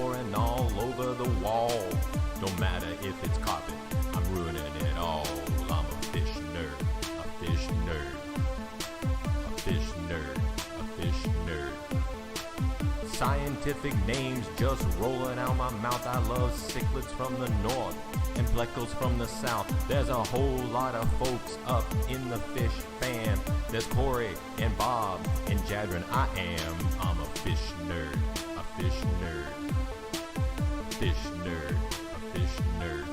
floor and all over the wall. Don't matter if it's carpet, I'm ruining it all. I'm a fish nerd, a fish nerd, a fish nerd, a fish nerd. Scientific names just rolling out my mouth. I love cichlids from the north and pleccals from the south. There's a whole lot of folks up in the fish fam. There's Corey and Bob and Jadren. I'm a fish nerd, a fish nerd, fish nerd, a fish nerd.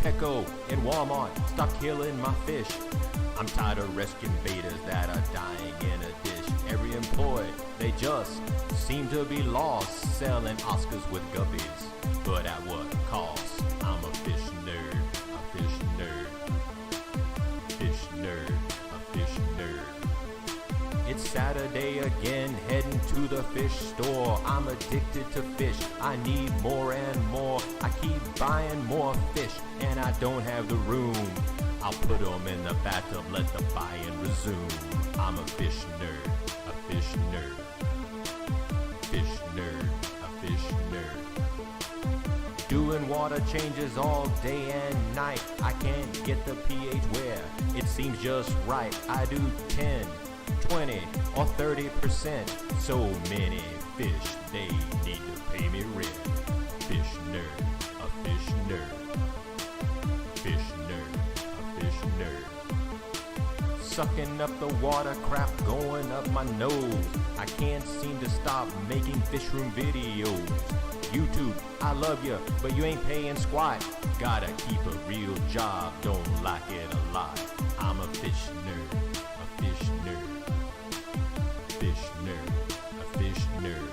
Petco and Walmart stuck killing my fish. I'm tired of rescuing betas that are dying in a dish. Every employee, they just seem to be lost, selling Oscars with guppies, but at what cost? I'm a fish nerd, a fish nerd, fish nerd, a fish nerd. It's Saturday again, heading to the fish store. I'm addicted to fish, I need more and more. I keep buying more fish, and I don't have the room. I'll put them in the bathtub, let the buy-in resume. I'm a fish nerd, a fish nerd, fish nerd, a fish nerd. Doing water changes all day and night. I can't get the pH where it seems just right. I do 10, 20, or 30%. So many fish, they need to pay me rent. Fish nerd, a fish nerd, fish nerd, a fish nerd. Sucking up the water crap going up my nose. I can't seem to stop making fish room videos. YouTube, I love you, but you ain't paying squat. Gotta keep a real job, don't like it a lot. I'm a fish nerd, a fish nerd, fish nerd, a fish nerd,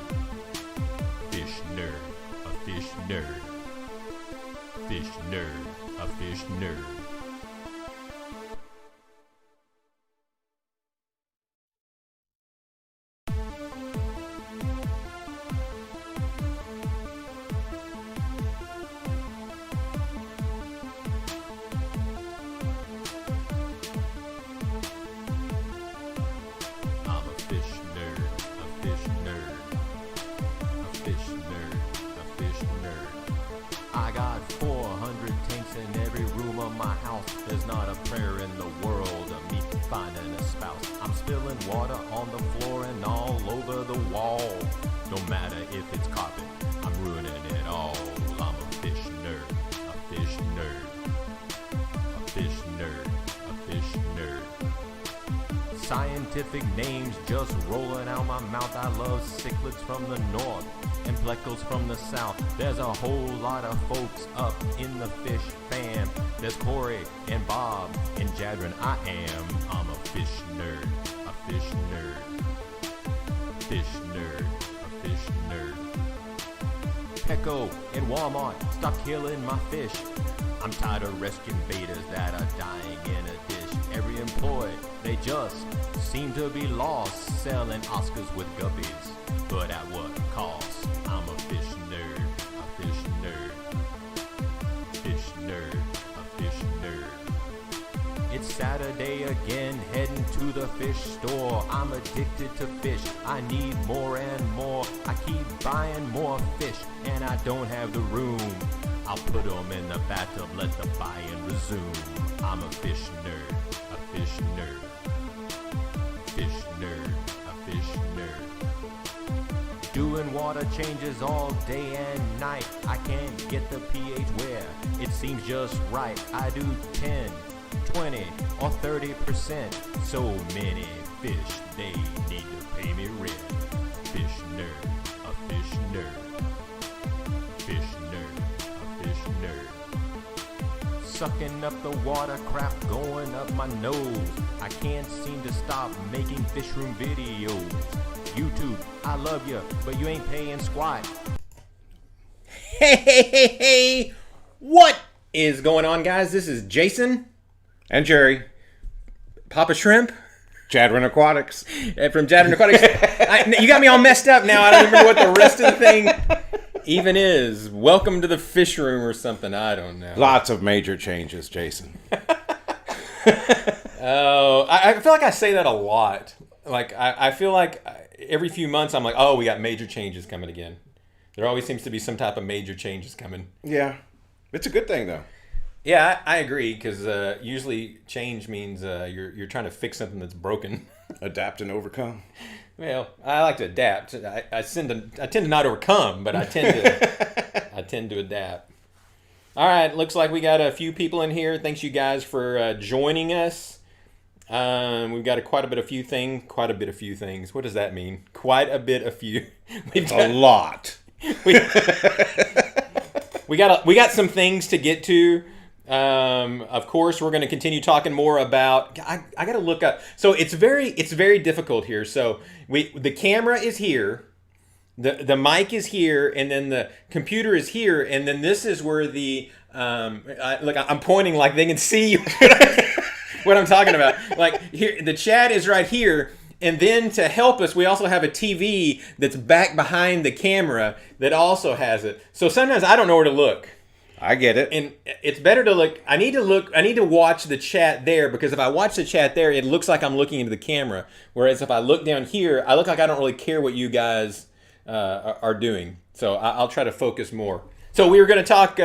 fish nerd, a fish nerd, fish nerd, a fish nerd. I got 400 tanks in every room of my house. There's not a prayer in the world of me finding a spouse. I'm spilling water on the floor and all over the wall. No matter if it's carpet, I'm ruining it all. I'm a fish nerd, a fish nerd, a fish nerd, a fish nerd. Scientific names just rolling out my mouth. I love cichlids from the north and pleccals from the south. There's a whole lot of folks up in the fish fam. There's Corey and Bob and Jadren. I'm a fish nerd, a fish nerd, fish nerd, a fish nerd. Petco and Walmart stuck killing my fish. I'm tired of rescuing betas that are dying in a dish. Every employee, they just seem to be lost, selling Oscars with guppies, but at what cost? I'm a fish nerd, a fish nerd, fish nerd, a fish nerd. It's Saturday again, heading to the fish store. I'm addicted to fish, I need more and more. I keep buying more fish, and I don't have the room. I'll put them in the bathtub, let the buy-in resume. I'm a fish nerd, a fish nerd, fish nerd, a fish nerd. Doing water changes all day and night. I can't get the pH where it seems just right. I do 10, 20, or 30%. So many fish, they need to pay me rent. Fish nerd, a fish nerd, fish nerd, a fish nerd. Sucking up the water crap going up my nose. I can't seem to stop making fish room videos. YouTube, I love you, but you ain't paying squat. Hey, what is going on, guys? This is Jason and Jerry, Papa Shrimp Jadren Aquatics. from Jadren Aquatics. You got me all messed up now. I don't remember what the rest of the thing even is. Welcome to the fish room or something. I don't know. Lots of major changes, Jason. Oh, I feel like I say that a lot. Like I feel like every few months I'm like, oh, we got major changes coming again. There always seems to be some type of major changes coming. Yeah. It's a good thing, though. Yeah, I agree, because usually change means you're trying to fix something that's broken. Adapt and overcome. Well, I like to adapt. I tend to not overcome, but I tend to adapt. All right, looks like we got a few people in here. Thanks you guys for joining us. We've got quite a bit of few things. What does that mean? Quite a bit of few. A lot. We got some things to get to. Of course, we're going to continue talking more about. I got to look up. So it's very difficult here. So the camera is here, the mic is here, and then the computer is here, and then this is where the look. I'm pointing like they can see what I'm talking about. Like here, the chat is right here. And then to help us, we also have a TV that's back behind the camera that also has it. So sometimes I don't know where to look. I get it. And it's better to look. I need to watch the chat there, because if I watch the chat there, it looks like I'm looking into the camera. Whereas if I look down here, I look like I don't really care what you guys are doing. So I'll try to focus more. So we were going to talk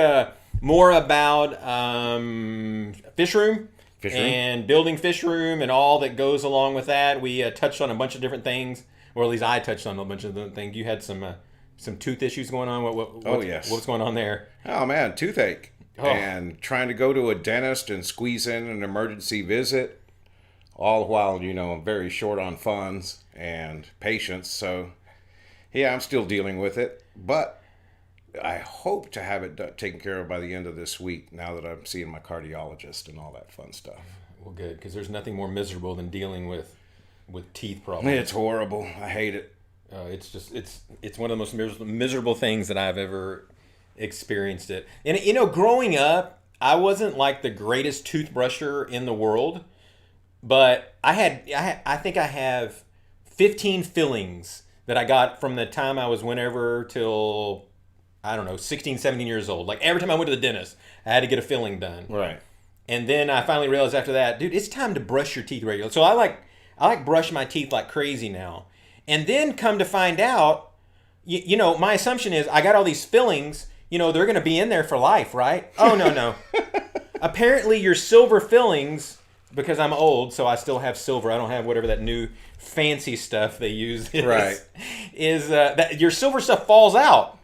more about fish room. And building fish room and all that goes along with that. We touched on a bunch of different things, or at least I touched on a bunch of different things. You had some tooth issues going on. Yes. What's going on there? Oh, man, toothache. Oh. And trying to go to a dentist and squeeze in an emergency visit, all the while, I'm very short on funds and patience. So, yeah, I'm still dealing with it. But I hope to have it taken care of by the end of this week, now that I'm seeing my cardiologist and all that fun stuff. Well, good, because there's nothing more miserable than dealing with teeth problems. It's horrible. I hate it. It's one of the most miserable things that I've ever experienced it. And growing up, I wasn't like the greatest toothbrusher in the world, but I think I have 15 fillings that I got from the time I was whenever till, I don't know, 16, 17 years old. Like every time I went to the dentist, I had to get a filling done. Right. And then I finally realized after that, dude, it's time to brush your teeth regularly. So I like brush my teeth like crazy now. And then come to find out, my assumption is I got all these fillings, they're going to be in there for life, right? Oh, no. Apparently your silver fillings, because I'm old, so I still have silver. I don't have whatever that new fancy stuff they use is. Right. Is that your silver stuff falls out.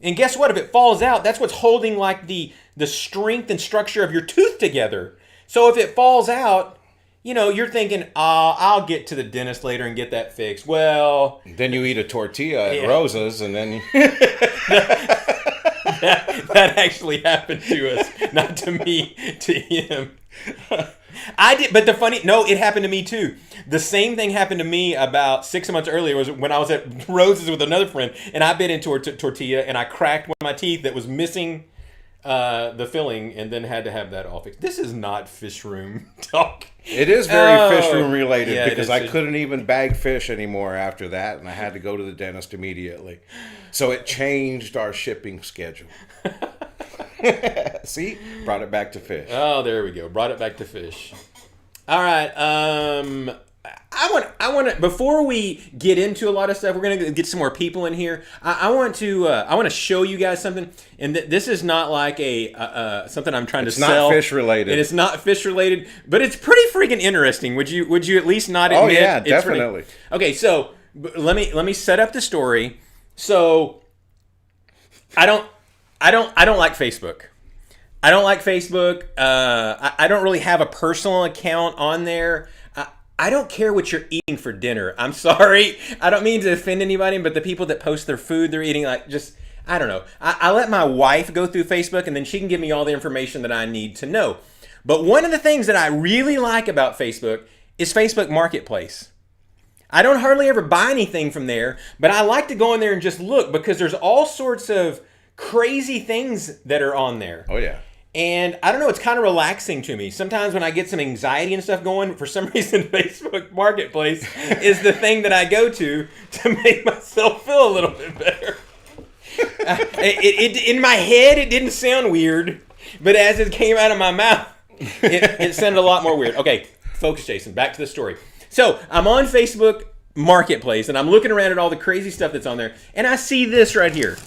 And guess what? If it falls out, that's what's holding like the strength and structure of your tooth together. So if it falls out, you're thinking, I'll get to the dentist later and get that fixed. Well, then you eat a tortilla at Rosa's, and then that actually happened to us, not to me, to him. I did, but it happened to me too. The same thing happened to me about 6 months earlier. Was when I was at Rose's with another friend, and I bit into a tortilla, and I cracked one of my teeth that was missing the filling, and then had to have that all fixed. This is not fish room talk. It is very fish room related, because I fish. couldn't even bag fish anymore after that, and I had to go to the dentist immediately. So it changed our shipping schedule. See? Brought it back to fish. Oh, there we go. Brought it back to fish. All right. I want to, before we get into a lot of stuff, we're going to get some more people in here. I want to show you guys something. And this is not like something I'm trying to sell. It's not fish related. And it's not fish related, but it's pretty freaking interesting. Would you at least not admit? Oh yeah, it's definitely. Okay, so let me set up the story. So I don't like Facebook. I don't like Facebook. I don't really have a personal account on there. I don't care what you're eating for dinner. I'm sorry. I don't mean to offend anybody, but the people that post their food they're eating, like, just, I don't know. I let my wife go through Facebook, and then she can give me all the information that I need to know. But one of the things that I really like about Facebook is Facebook Marketplace. I don't hardly ever buy anything from there, but I like to go in there and just look, because there's all sorts of crazy things that are on there. Oh, yeah. And I don't know, it's kind of relaxing to me. Sometimes when I get some anxiety and stuff going, for some reason, Facebook Marketplace is the thing that I go to make myself feel a little bit better. In my head, it didn't sound weird, but as it came out of my mouth, it sounded a lot more weird. Okay, focus, Jason. Back to the story. So I'm on Facebook Marketplace, and I'm looking around at all the crazy stuff that's on there, and I see this right here.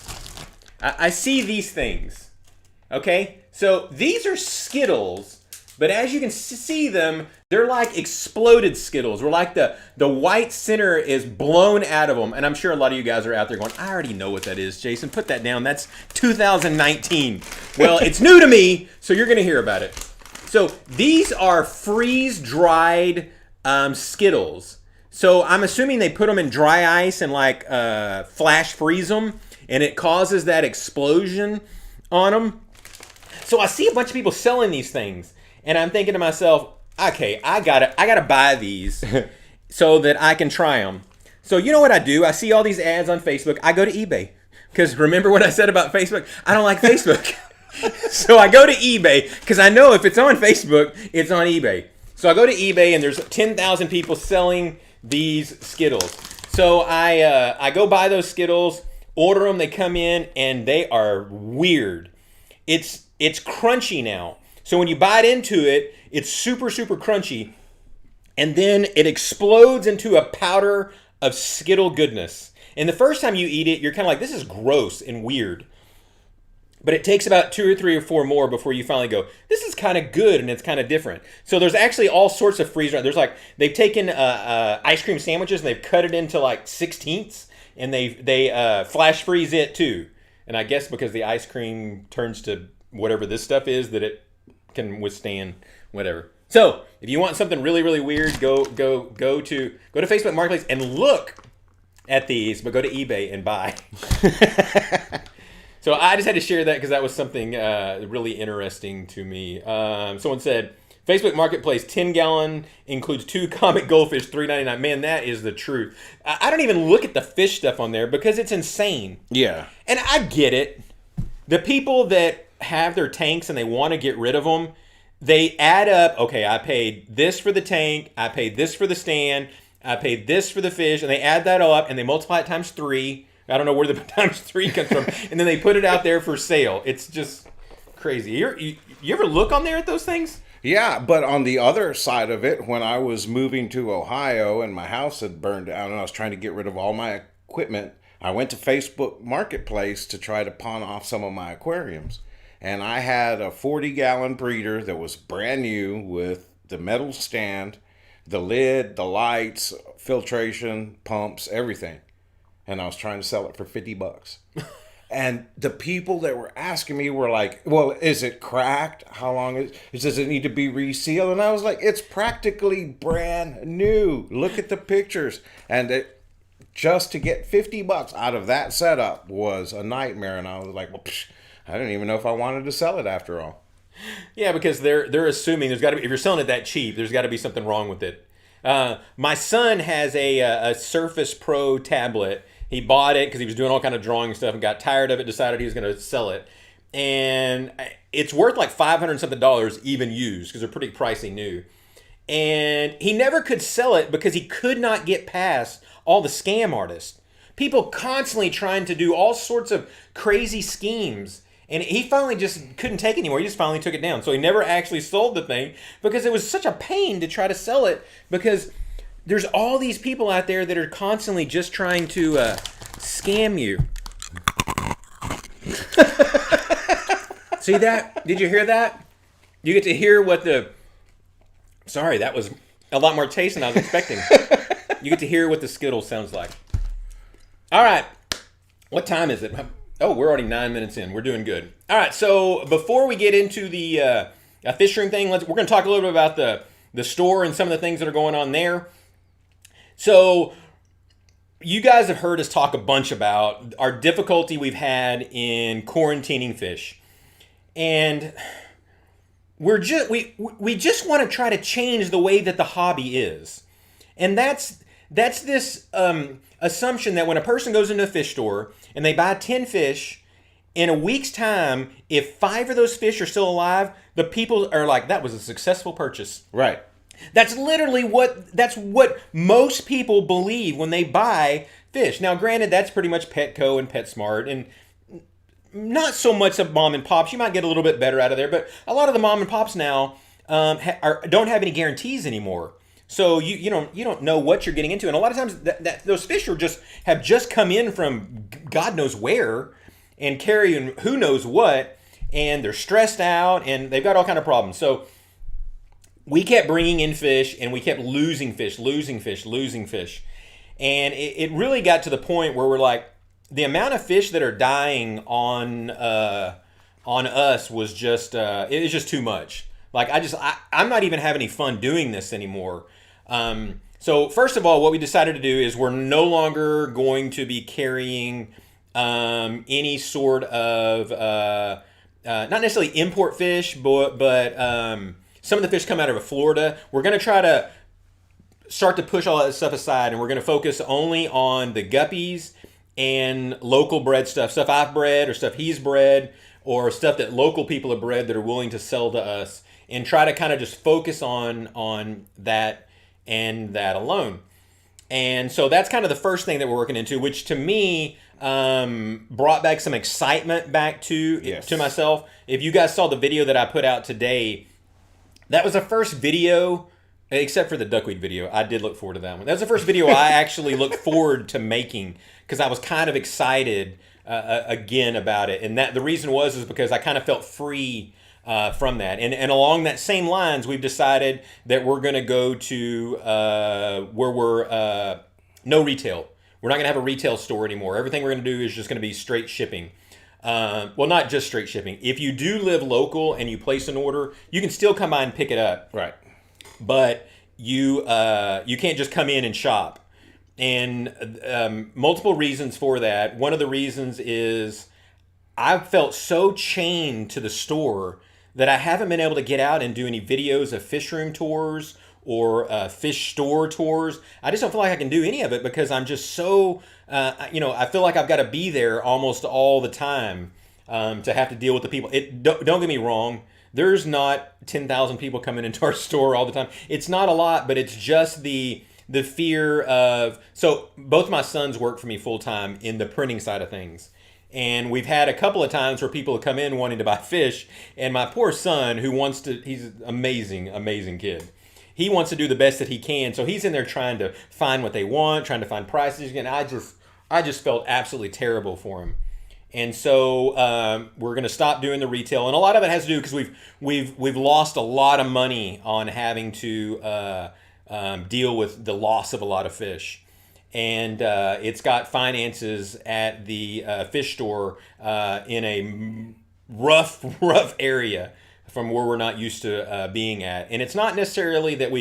I see these things. Okay? So these are Skittles, but as you can see them, they're like exploded Skittles. Where like the white center is blown out of them. And I'm sure a lot of you guys are out there going, I already know what that is, Jason. Put that down. That's 2019. Well, it's new to me, so you're going to hear about it. So these are freeze-dried Skittles. So I'm assuming they put them in dry ice and like flash freeze them, and it causes that explosion on them. So I see a bunch of people selling these things, and I'm thinking to myself, okay, I gotta buy these so that I can try them. So you know what I do? I see all these ads on Facebook. I go to eBay, because remember what I said about Facebook? I don't like Facebook. So I go to eBay because I know if it's on Facebook, it's on eBay. So I go to eBay and there's 10,000 people selling these Skittles. So I go buy those Skittles, order them, they come in, and they are weird. It's crunchy now. So when you bite into it, it's super, super crunchy. And then it explodes into a powder of Skittle goodness. And the first time you eat it, you're kind of like, this is gross and weird. But it takes about 2 or 3 or 4 more before you finally go, this is kind of good and it's kind of different. So there's actually all sorts of freeze. There's like, they've taken ice cream sandwiches and they've cut it into like 16ths and they flash freeze it too. And I guess because the ice cream turns to whatever this stuff is, that it can withstand whatever. So if you want something really, really weird, go to Facebook Marketplace and look at these, but go to eBay and buy. So I just had to share that because that was something really interesting to me. Someone said, Facebook Marketplace, 10-gallon, includes 2 comic goldfish, $3.99. Man, that is the truth. I don't even look at the fish stuff on there because it's insane. Yeah. And I get it. The people that have their tanks and they want to get rid of them, they add up, okay, I paid this for the tank, I paid this for the stand, I paid this for the fish, and they add that all up and they multiply it times 3. I don't know where the times 3 comes from. And then they put it out there for sale. It's just crazy. You ever look on there at those things? Yeah, but on the other side of it, when I was moving to Ohio and my house had burned down and I was trying to get rid of all my equipment, I went to Facebook Marketplace to try to pawn off some of my aquariums. And I had a 40-gallon breeder that was brand new with the metal stand, the lid, the lights, filtration, pumps, everything. And I was trying to sell it for $50. And the people that were asking me were like, well, is it cracked? How long does it need to be resealed? And I was like, it's practically brand new. Look at the pictures. And just to get $50 out of that setup was a nightmare. And I was like, well, I didn't even know if I wanted to sell it after all. Yeah, because they're assuming there's got to be, if you're selling it that cheap, there's got to be something wrong with it. My son has a Surface Pro tablet. He bought it because he was doing all kind of drawing stuff and got tired of it, decided he was going to sell it. And it's worth like $500 something even used because they're pretty pricey new. And he never could sell it because he could not get past all the scam artists. People constantly trying to do all sorts of crazy schemes. And he finally just couldn't take it anymore. He just finally took it down. So he never actually sold the thing because it was such a pain to try to sell it because there's all these people out there that are constantly just trying to scam you. See that? Did you hear that? You get to hear what the... Sorry, that was a lot more taste than I was expecting. You get to hear what the Skittle sounds like. All right. What time is it? Oh, we're already 9 minutes in. We're doing good. All right, so before we get into the fish room thing, we're going to talk a little bit about the store and some of the things that are going on there. So you guys have heard us talk a bunch about our difficulty we've had in quarantining fish. And we just want to try to change the way that the hobby is. And that's this assumption that when a person goes into a fish store and they buy 10 fish, in a week's time, if 5 of those fish are still alive, the people are like, that was a successful purchase. Right. That's literally what most people believe when they buy fish. Now, granted, that's pretty much Petco and PetSmart, and not so much of mom and pops. You might get a little bit better out of there, but a lot of the mom and pops now don't have any guarantees anymore. So you don't know what you're getting into, and a lot of times those fish have just come in from God knows where, and carrying who knows what, and they're stressed out and they've got all kind of problems. So we kept bringing in fish and we kept losing fish. And it really got to the point where we're like, the amount of fish that are dying on us was just, it was just too much. Like I'm not even having any fun doing this anymore. So first of all, what we decided to do is we're no longer going to be carrying any sort of, not necessarily import fish, but some of the fish come out of Florida. We're going to try to start to push all that stuff aside, and we're going to focus only on the guppies and local bred stuff I've bred or stuff he's bred or stuff that local people have bred that are willing to sell to us, and try to kind of just focus on that and that alone. And so that's kind of the first thing that we're working into, which to me brought back some excitement back to myself. If you guys saw the video that I put out today, that was the first video, except for the duckweed video. I did look forward to that one. That was the first video I actually looked forward to making because I was kind of excited again about it. And that the reason is because I kind of felt free from that. And along that same lines, we've decided that we're going to go to where we're no retail. We're not going to have a retail store anymore. Everything we're going to do is just going to be straight shipping. Well, not just straight shipping. If you do live local and you place an order, you can still come by and pick it up. Right. But you can't just come in and shop. And multiple reasons for that. One of the reasons is I've felt so chained to the store that I haven't been able to get out and do any videos of fish room tours or fish store tours. I just don't feel like I can do any of it because I'm just so, I feel like I've got to be there almost all the time to have to deal with the people. Don't get me wrong. There's not 10,000 people coming into our store all the time. It's not a lot, but it's just the fear of, so both my sons work for me full time in the printing side of things. And we've had a couple of times where people have come in wanting to buy fish, and my poor son, he's an amazing kid. He wants to do the best that he can, so he's in there trying to find what they want, trying to find prices, and I just felt absolutely terrible for him. And so we're going to stop doing the retail, and a lot of it has to do because we've lost a lot of money on having to deal with the loss of a lot of fish. And it's got finances at the fish store in a rough area from where we're not used to being at. And it's not necessarily that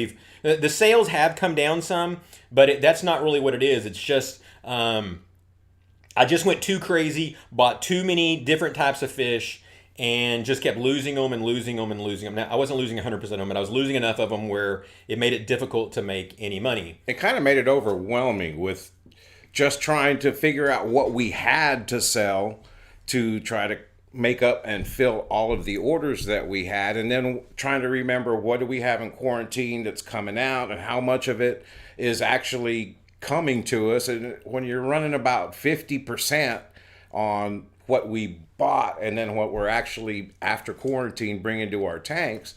the sales have come down some, but that's not really what it is. It's just I just went too crazy, bought too many different types of fish, and just kept losing them. Now, I wasn't losing 100% of them, but I was losing enough of them where it made it difficult to make any money. It kind of made it overwhelming with just trying to figure out what we had to sell to try to make up and fill all of the orders that we had, and then trying to remember what do we have in quarantine that's coming out and how much of it is actually coming to us. And when you're running about 50% on what we bought and then what we're actually after quarantine bringing to our tanks,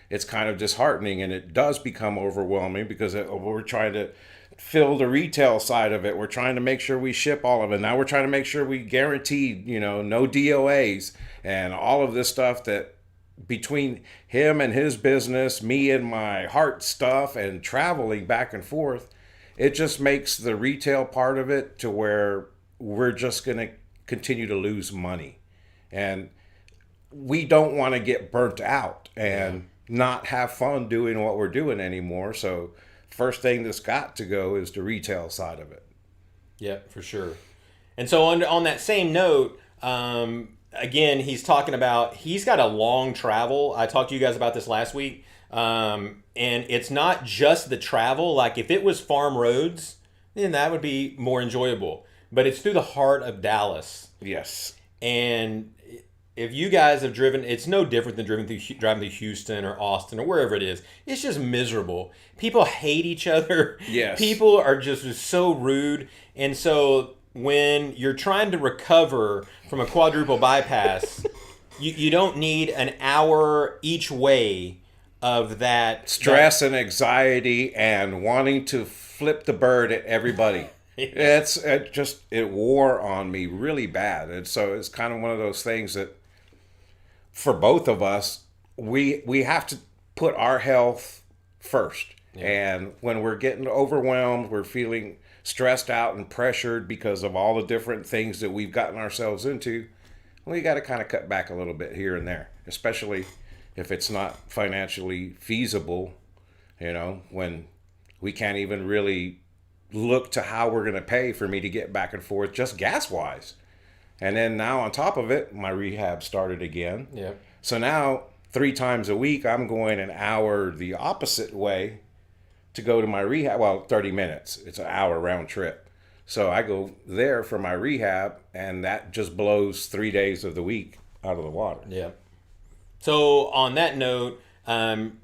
it's kind of disheartening, and it does become overwhelming because we're trying to fill the retail side of it. We're trying to make sure we ship all of it. Now we're trying to make sure we guarantee, no DOAs and all of this stuff that between him and his business, me and my heart stuff and traveling back and forth, it just makes the retail part of it to where we're just going to continue to lose money. And we don't want to get burnt out and not have fun doing what we're doing anymore. So first thing that's got to go is the retail side of it. Yeah, for sure. And so on that same note, again, he's talking about, he's got a long travel. I talked to you guys about this last week. And it's not just the travel. Like if it was farm roads, then that would be more enjoyable. But it's through the heart of Dallas. Yes. And if you guys have driven, it's no different than driving through Houston or Austin or wherever it is. It's just miserable. People hate each other. Yes. People are just so rude. And so when you're trying to recover from a quadruple bypass, you don't need an hour each way of that stress and anxiety and wanting to flip the bird at everybody. it wore on me really bad. And so it's kind of one of those things that for both of us, we have to put our health first. Yeah. And when we're getting overwhelmed, we're feeling stressed out and pressured because of all the different things that we've gotten ourselves into, we got to kind of cut back a little bit here and there, especially if it's not financially feasible, when we can't even really look to how we're going to pay for me to get back and forth just gas wise. And then now on top of it, my rehab started again. Yeah. So now 3 times a week, I'm going an hour the opposite way to go to my rehab. Well, 30 minutes. It's an hour round trip. So I go there for my rehab, and that just blows 3 days of the week out of the water. Yeah. So on that note,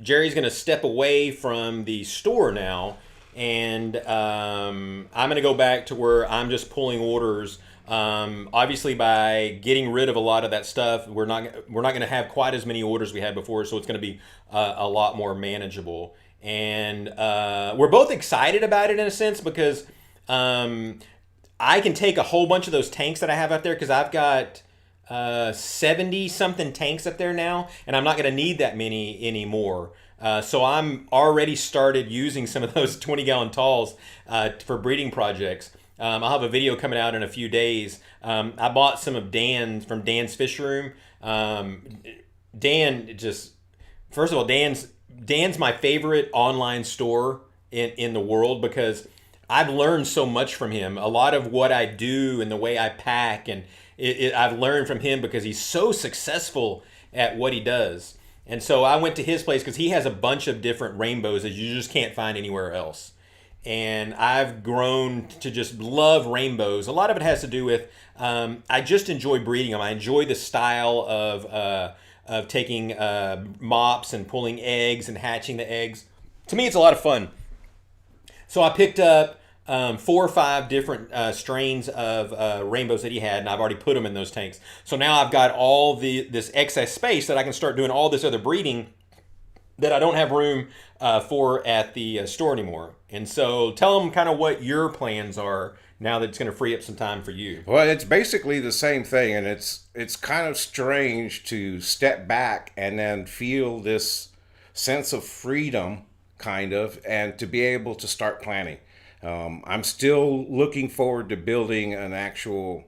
Jerry's going to step away from the store now, and I'm going to go back to where I'm just pulling orders. Obviously, by getting rid of a lot of that stuff, we're not going to have quite as many orders we had before, so it's going to be a lot more manageable. And we're both excited about it in a sense because I can take a whole bunch of those tanks that I have out there because I've got 70 something tanks up there now, and I'm not going to need that many anymore. So I'm already started using some of those 20-gallon talls for breeding projects. I'll have a video coming out in a few days. I bought some of Dan's from Dan's Fish Room. Dan just, first of all, Dan's my favorite online store in the world because I've learned so much from him. A lot of what I do and the way I pack, and I've learned from him because he's so successful at what he does. And so I went to his place because he has a bunch of different rainbows that you just can't find anywhere else. And I've grown to just love rainbows. A lot of it has to do with I just enjoy breeding them. I enjoy the style of taking mops and pulling eggs and hatching the eggs. To me, it's a lot of fun. So I picked up 4 or 5 different strains of rainbows that he had, and I've already put them in those tanks. So now I've got all this excess space that I can start doing all this other breeding that I don't have room for at the store anymore. And so tell them kind of what your plans are now that it's going to free up some time for you. Well, it's basically the same thing, and it's kind of strange to step back and then feel this sense of freedom, kind of, and to be able to start planning. I'm still looking forward to building an actual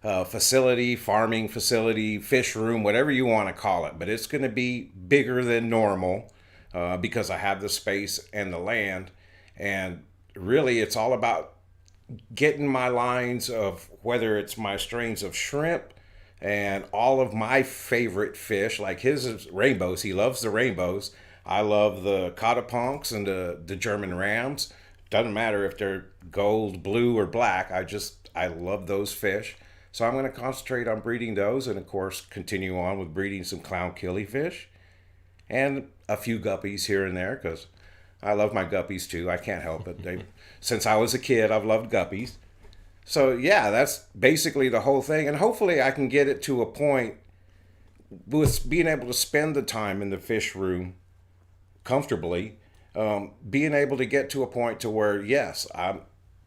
facility, farming facility, fish room, whatever you want to call it. But it's going to be bigger than normal because I have the space and the land. And really, it's all about getting my lines of whether it's my strains of shrimp and all of my favorite fish, like his is rainbows. He loves the rainbows. I love the catapunks and the German rams. Doesn't matter if they're gold, blue, or black. I love those fish. So I'm going to concentrate on breeding those, and of course continue on with breeding some clown killifish and a few guppies here and there because I love my guppies too. I can't help it. Since I was a kid, I've loved guppies. So yeah, that's basically the whole thing. And hopefully I can get it to a point with being able to spend the time in the fish room comfortably, being able to get to a point to where, yes,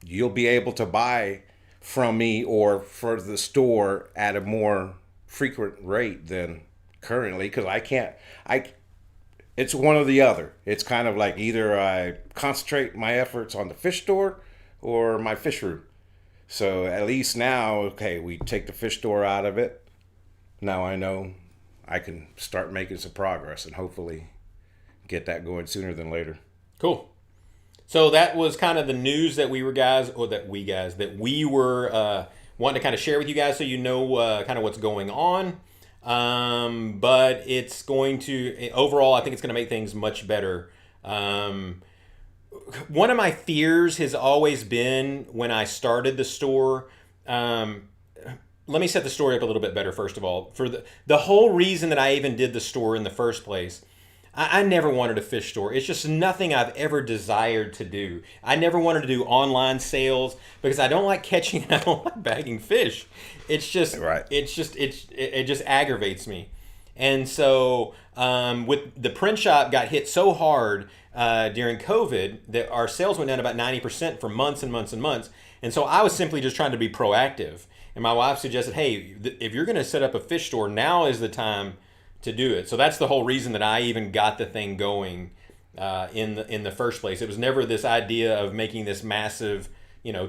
you'll be able to buy from me or for the store at a more frequent rate than currently because it's one or the other. It's kind of like either I concentrate my efforts on the fish store or my fish room. So at least now, okay, we take the fish store out of it. Now I know I can start making some progress and hopefully get that going sooner than later. Cool. So that was kind of the news that we were wanting to kind of share with you guys so you know kind of what's going on. But it's going to, overall, I think it's going to make things much better. One of my fears has always been when I started the store, let me set the story up a little bit better, first of all. For the whole reason that I even did the store in the first place, I never wanted a fish store. It's just nothing I've ever desired to do. I never wanted to do online sales because I don't like catching and I don't like bagging fish. It's just, right. It just aggravates me. And so with the print shop got hit so hard during COVID that our sales went down about 90% for months and months and months. And so I was simply just trying to be proactive. And my wife suggested, hey, if you're going to set up a fish store, now is the time to do it. So that's the whole reason that I even got the thing going in the first place. It was never this idea of making this massive,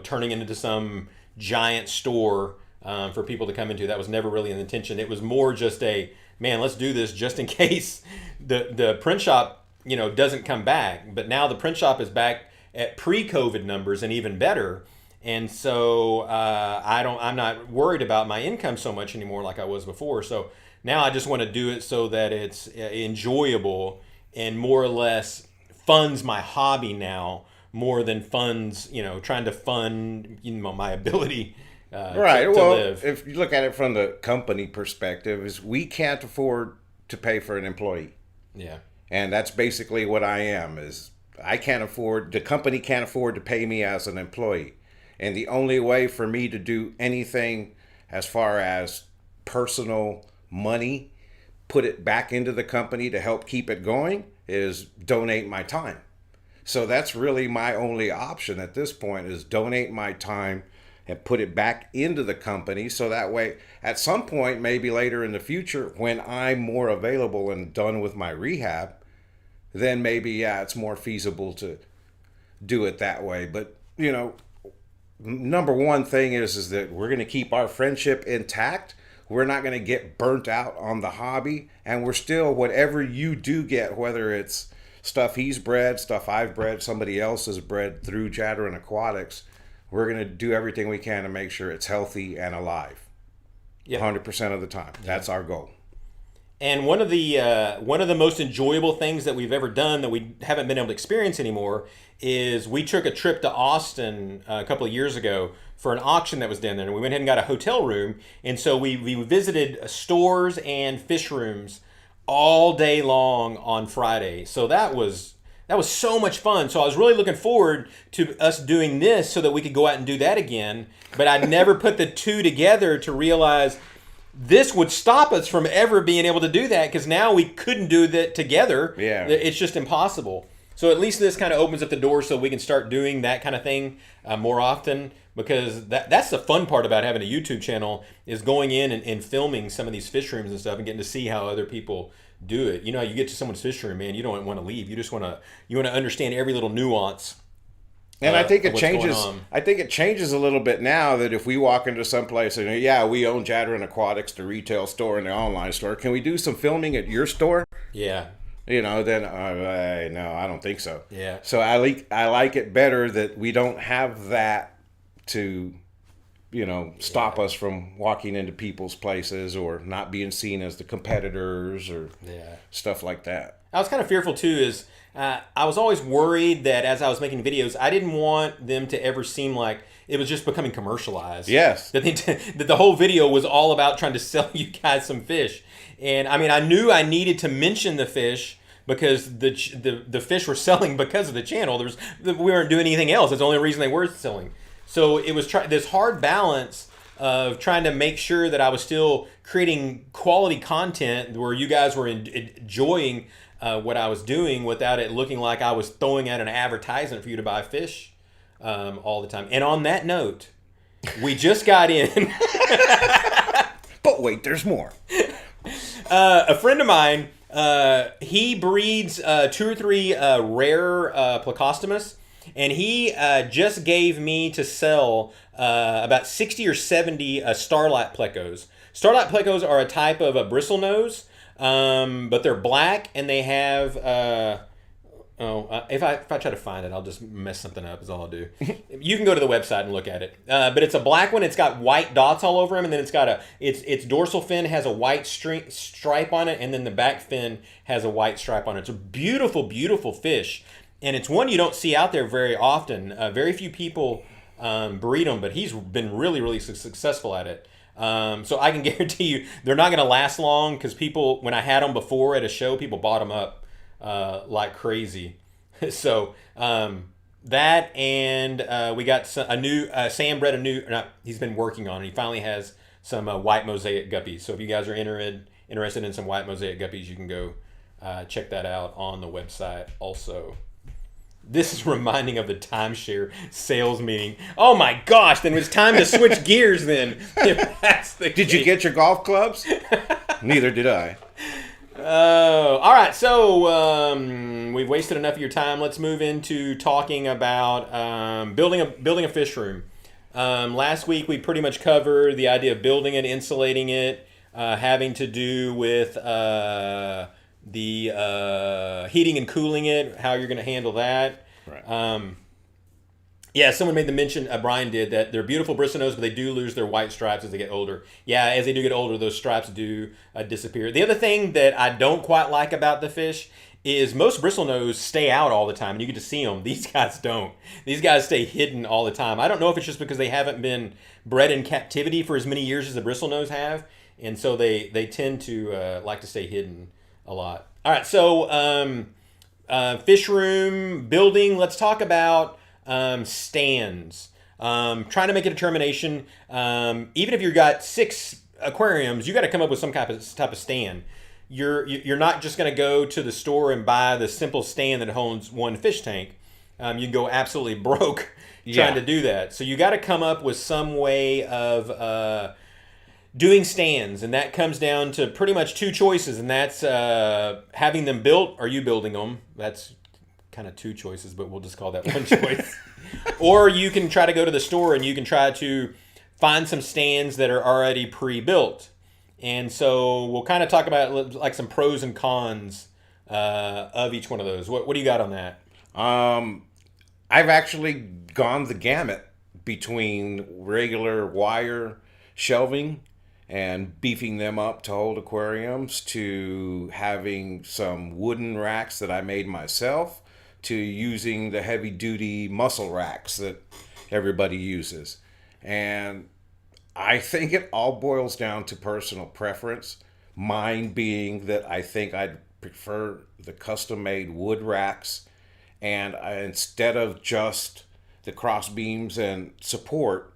turning it into some giant store for people to come into. That was never really an intention. It was more just man, let's do this just in case the print shop, doesn't come back. But now the print shop is back at pre-COVID numbers and even better. And so I'm not worried about my income so much anymore like I was before. So now I just want to do it so that it's enjoyable and more or less funds my hobby now more than funds, trying to fund, my ability right. to Well, live. if you look at it from the company perspective, is we can't afford to pay for an employee. Yeah. And that's basically what I am, is the company can't afford to pay me as an employee. And the only way for me to do anything as far as personal money, put it back into the company to help keep it going, is donate my time. So that's really my only option at this point, is donate my time and put it back into the company. So that way, at some point, maybe later in the future, when I'm more available and done with my rehab, then maybe, it's more feasible to do it that way. But, number one thing is that we're going to keep our friendship intact. We're not going to get burnt out on the hobby. And we're still, whatever you do get, whether it's stuff he's bred, stuff I've bred, somebody else has bred through Jadren Aquatics, we're going to do everything we can to make sure it's healthy and alive. Yep. 100% of the time. That's our goal. And one of the most enjoyable things that we've ever done that we haven't been able to experience anymore is we took a trip to Austin a couple of years ago for an auction that was down there. And we went ahead and got a hotel room. And so we visited stores and fish rooms all day long on Friday. So that was so much fun. So I was really looking forward to us doing this so that we could go out and do that again. But I never put the two together to realize this would stop us from ever being able to do that, because now we couldn't do that together. Yeah. It's just impossible. So at least this kind of opens up the door so we can start doing that kind of thing more often, because that's the fun part about having a YouTube channel, is going in and filming some of these fish rooms and stuff and getting to see how other people do it. You get to someone's fish room, man, you don't want to leave. You just want to understand every little nuance. And I think it changes. I think it changes a little bit now that if we walk into some place and we own Jadren Aquatics, the retail store and the online store, can we do some filming at your store? Yeah. Then no, I don't think so. Yeah. So I like it better that we don't have that to, stop us from walking into people's places or not being seen as the competitors or stuff like that. I was kind of fearful too, is I was always worried that as I was making videos, I didn't want them to ever seem like it was just becoming commercialized. Yes. That the whole video was all about trying to sell you guys some fish. And I mean, I knew I needed to mention the fish because the fish were selling because of the channel. We weren't doing anything else. That's the only reason they were selling. So it was this hard balance of trying to make sure that I was still creating quality content where you guys were enjoying what I was doing without it looking like I was throwing out an advertisement for you to buy fish all the time. And on that note, we just got in. But wait, there's more. A friend of mine, he breeds 2 or 3 rare Plecostomus, and he just gave me to sell about 60 or 70 starlight plecos. Starlight plecos are a type of a bristlenose, but they're black, and they have if I try to find it, I'll just mess something up is all I'll do. You can go to the website and look at it, but it's a black one. It's got white dots all over him, and then it's got its dorsal fin has a white stripe on it, and then the back fin has a white stripe on it. It's a beautiful, beautiful fish, and it's one you don't see out there very often. Very few people breed them, but he's been really, really successful at it. So I can guarantee you they're not going to last long, because people, when I had them before at a show, people bought them up like crazy. So that, and we got a new Sam bred he's been working on it. He finally has some white mosaic guppies. So if you guys are interested in some white mosaic guppies, you can go check that out on the website also. This is reminding of the timeshare sales meeting. Oh my gosh, then it's time to switch gears then. If that's the Did you get your golf clubs? Neither did I. All right, so we've wasted enough of your time. Let's move into talking about building a fish room. Last week we pretty much covered the idea of building it, insulating it, having to do with the heating and cooling it, how you're going to handle that. Right. Yeah, someone made the mention, Brian did, that they're beautiful bristlenose, but they do lose their white stripes as they get older. Yeah, as they do get older, those stripes do disappear. The other thing that I don't quite like about the fish is most bristlenose stay out all the time, and you get to see them. These guys don't. These guys stay hidden all the time. I don't know if it's just because they haven't been bred in captivity for as many years as the bristlenose have, and so they tend to like to stay hidden a lot. All right, so fish room building. Let's talk about stands. Trying to make a determination. Even if you've got 6 aquariums, you got to come up with some type of stand. You're not just going to go to the store and buy the simple stand that holds one fish tank. You can go absolutely broke trying to do that. So you got to come up with some way of doing stands, and that comes down to pretty much 2 choices, and that's having them built or you building them. That's kind of 2 choices, but we'll just call that 1 choice. Or you can try to go to the store and you can try to find some stands that are already pre-built. And so we'll kind of talk about like some pros and cons of each one of those. What do you got on that? I've actually gone the gamut between regular wire shelving and beefing them up to hold aquariums, to having some wooden racks that I made myself, to using the heavy duty muscle racks that everybody uses. And I think it all boils down to personal preference. Mine being that I think I'd prefer the custom made wood racks, and instead of just the cross beams and support,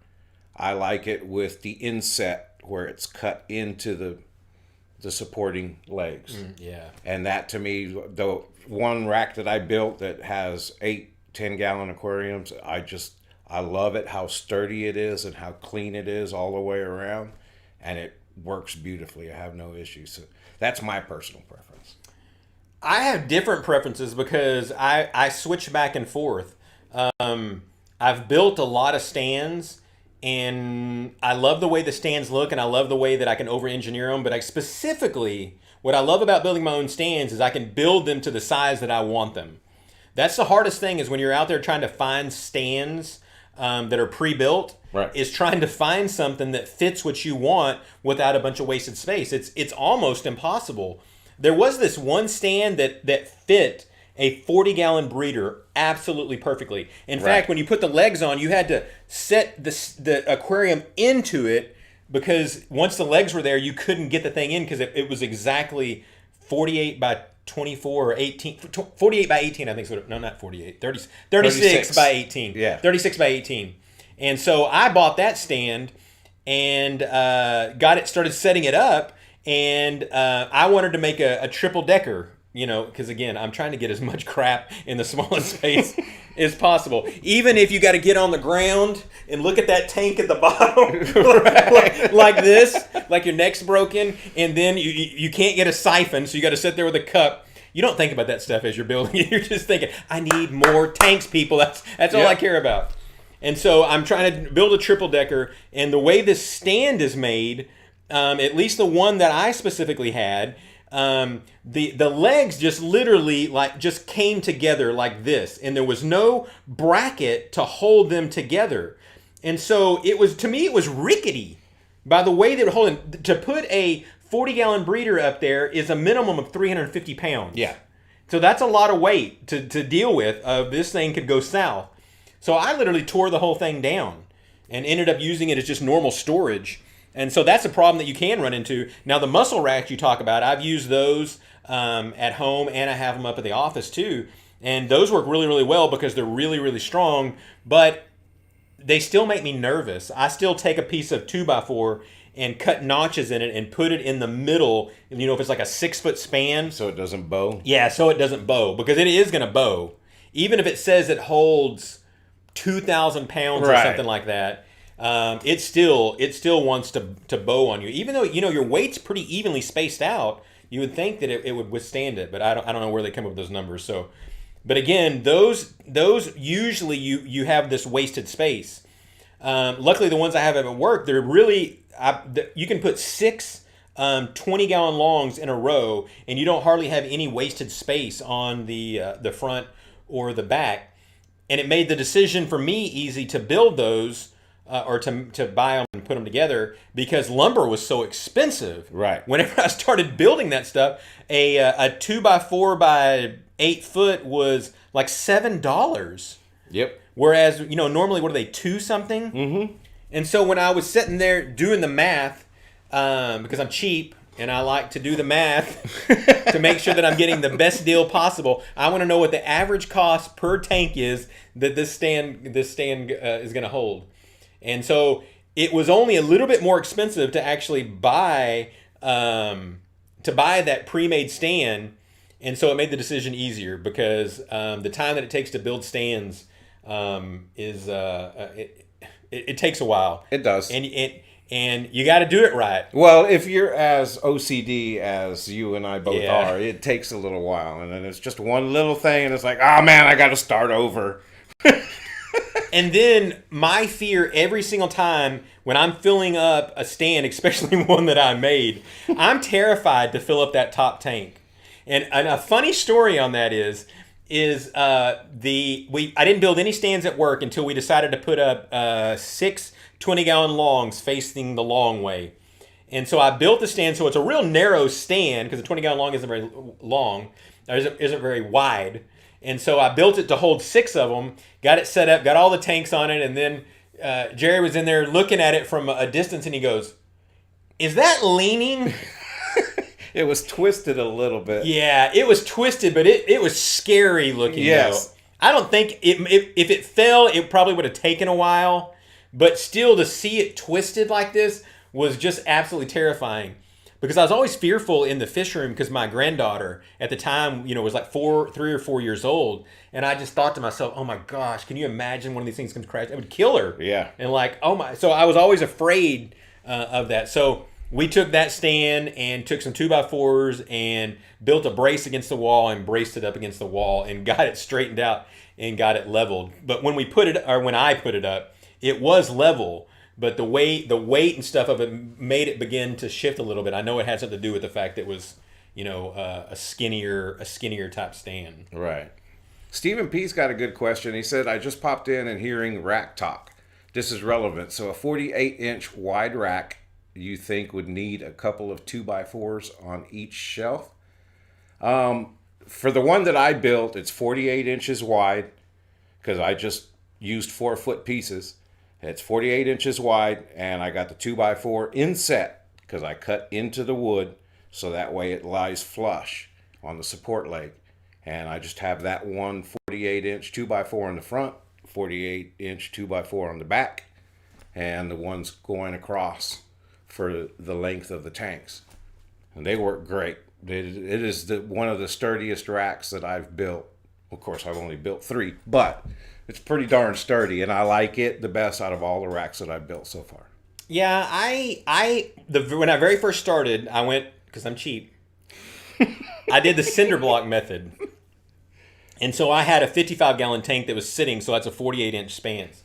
I like it with the inset where it's cut into the supporting legs. Yeah. And that, to me, the one rack that I built that has 8 10-gallon aquariums, I love it, how sturdy it is and how clean it is all the way around, and it works beautifully. I have no issues. So that's my personal preference. I have different preferences because I switch back and forth. I've built a lot of stands, and I love the way the stands look, and I love the way that I can over-engineer them, but specifically, what I love about building my own stands is I can build them to the size that I want them. That's the hardest thing, is when you're out there trying to find stands that are pre-built, right, is trying to find something that fits what you want without a bunch of wasted space. It's almost impossible. There was this one stand that fit a 40-gallon breeder absolutely perfectly. In fact, when you put the legs on, you had to set the aquarium into it, because once the legs were there, you couldn't get the thing in because it was exactly 48 by 24 or 18, 48 by 18, I think. So, no, not 48, 36 by 18. Yeah. 36 by 18. And so I bought that stand and started setting it up. And I wanted to make a triple decker, because again, I'm trying to get as much crap in the smallest space as possible. Even if you got to get on the ground and look at that tank at the bottom, like this, like your neck's broken, and then you can't get a siphon, so you got to sit there with a cup. You don't think about that stuff as you're building it. You're just thinking, I need more tanks, people. That's all I care about. And so I'm trying to build a triple decker, and the way this stand is made, at least the one that I specifically had, the legs just literally just came together like this, and there was no bracket to hold them together. And so to me it was rickety by the way they were holding. To put a 40-gallon breeder up there is a minimum of 350 pounds. Yeah. So that's a lot of weight to deal with. This thing could go south. So I literally tore the whole thing down and ended up using it as just normal storage. And so that's a problem that you can run into. Now, the muscle racks you talk about, I've used those at home, and I have them up at the office too. And those work really, really well because they're really, really strong, but they still make me nervous. I still take a piece of 2x4 and cut notches in it and put it in the middle, if it's like a 6-foot span. So it doesn't bow? Yeah, so it doesn't bow, because it is going to bow. even if it says it holds 2,000 pounds or something like that, it still wants to bow on you. Even though your weight's pretty evenly spaced out, you would think that it would withstand it. But I don't know where they come up with those numbers. So, but again, those usually you have this wasted space. Luckily, the ones I have at work, they're really you can put 6 20-gallon longs in a row, and you don't hardly have any wasted space on the front or the back. And it made the decision for me easy to build those or to buy them and put them together because lumber was so expensive. Right. Whenever I started building that stuff, a 2x4 by 8 foot was like $7. Yep. Whereas, normally, what are they, 2 something? Mm-hmm. And so when I was sitting there doing the math, because I'm cheap and I like to do the math to make sure that I'm getting the best deal possible, I want to know what the average cost per tank is that this stand is going to hold. And so it was only a little bit more expensive to actually buy that pre-made stand, and so it made the decision easier because the time that it takes to build stands is it takes a while. It does. And you got to do it right. Well, if you're as OCD as you and I both Yeah. are, it takes a little while. And then it's just one little thing, and it's like, oh, man, I got to start over. And then my fear every single time when I'm filling up a stand, especially one that I made, I'm terrified to fill up that top tank. And a funny story on that is I didn't build any stands at work until we decided to put up 6 20-gallon longs facing the long way. And so I built the stand so it's a real narrow stand because the 20-gallon long isn't very long, isn't very wide. And so I built it to hold 6 of them, got it set up, got all the tanks on it, and then Jerry was in there looking at it from a distance, and he goes, "Is that leaning?" It was twisted a little bit. Yeah, it was twisted, but it was scary looking. Yes. Though. I don't think if it fell, it probably would have taken a while, but still to see it twisted like this was just absolutely terrifying. Because I was always fearful in the fish room because my granddaughter at the time, was like 3 or 4 years old. And I just thought to myself, oh my gosh, can you imagine one of these things can crash? It would kill her. Yeah. And like, oh my. So I was always afraid of that. So we took that stand and took some 2x4s and built a brace against the wall and braced it up against the wall and got it straightened out and got it leveled. But when I put it up, it was level. But the weight and stuff of it made it begin to shift a little bit. I know it had something to do with the fact that it was, a skinnier type stand. Right. Stephen P's got a good question. He said, I just popped in and hearing rack talk. This is relevant. So a 48-inch wide rack you think would need a couple of 2x4s on each shelf? For the one that I built, it's 48 inches wide because I just used 4-foot pieces. It's 48 inches wide, and I got the 2x4 inset because I cut into the wood so that way it lies flush on the support leg. And I just have that one 48-inch 2x4 in the front, 48-inch 2x4 on the back, and the ones going across for the length of the tanks. And they work great. It is one of the sturdiest racks that I've built. Of course, I've only built 3, but it's pretty darn sturdy, and I like it the best out of all the racks that I've built so far. Yeah, when I very first started, I went, because I'm cheap, I did the Cinderblock Method. And so I had a 55-gallon tank that was sitting, so that's a 48-inch spans.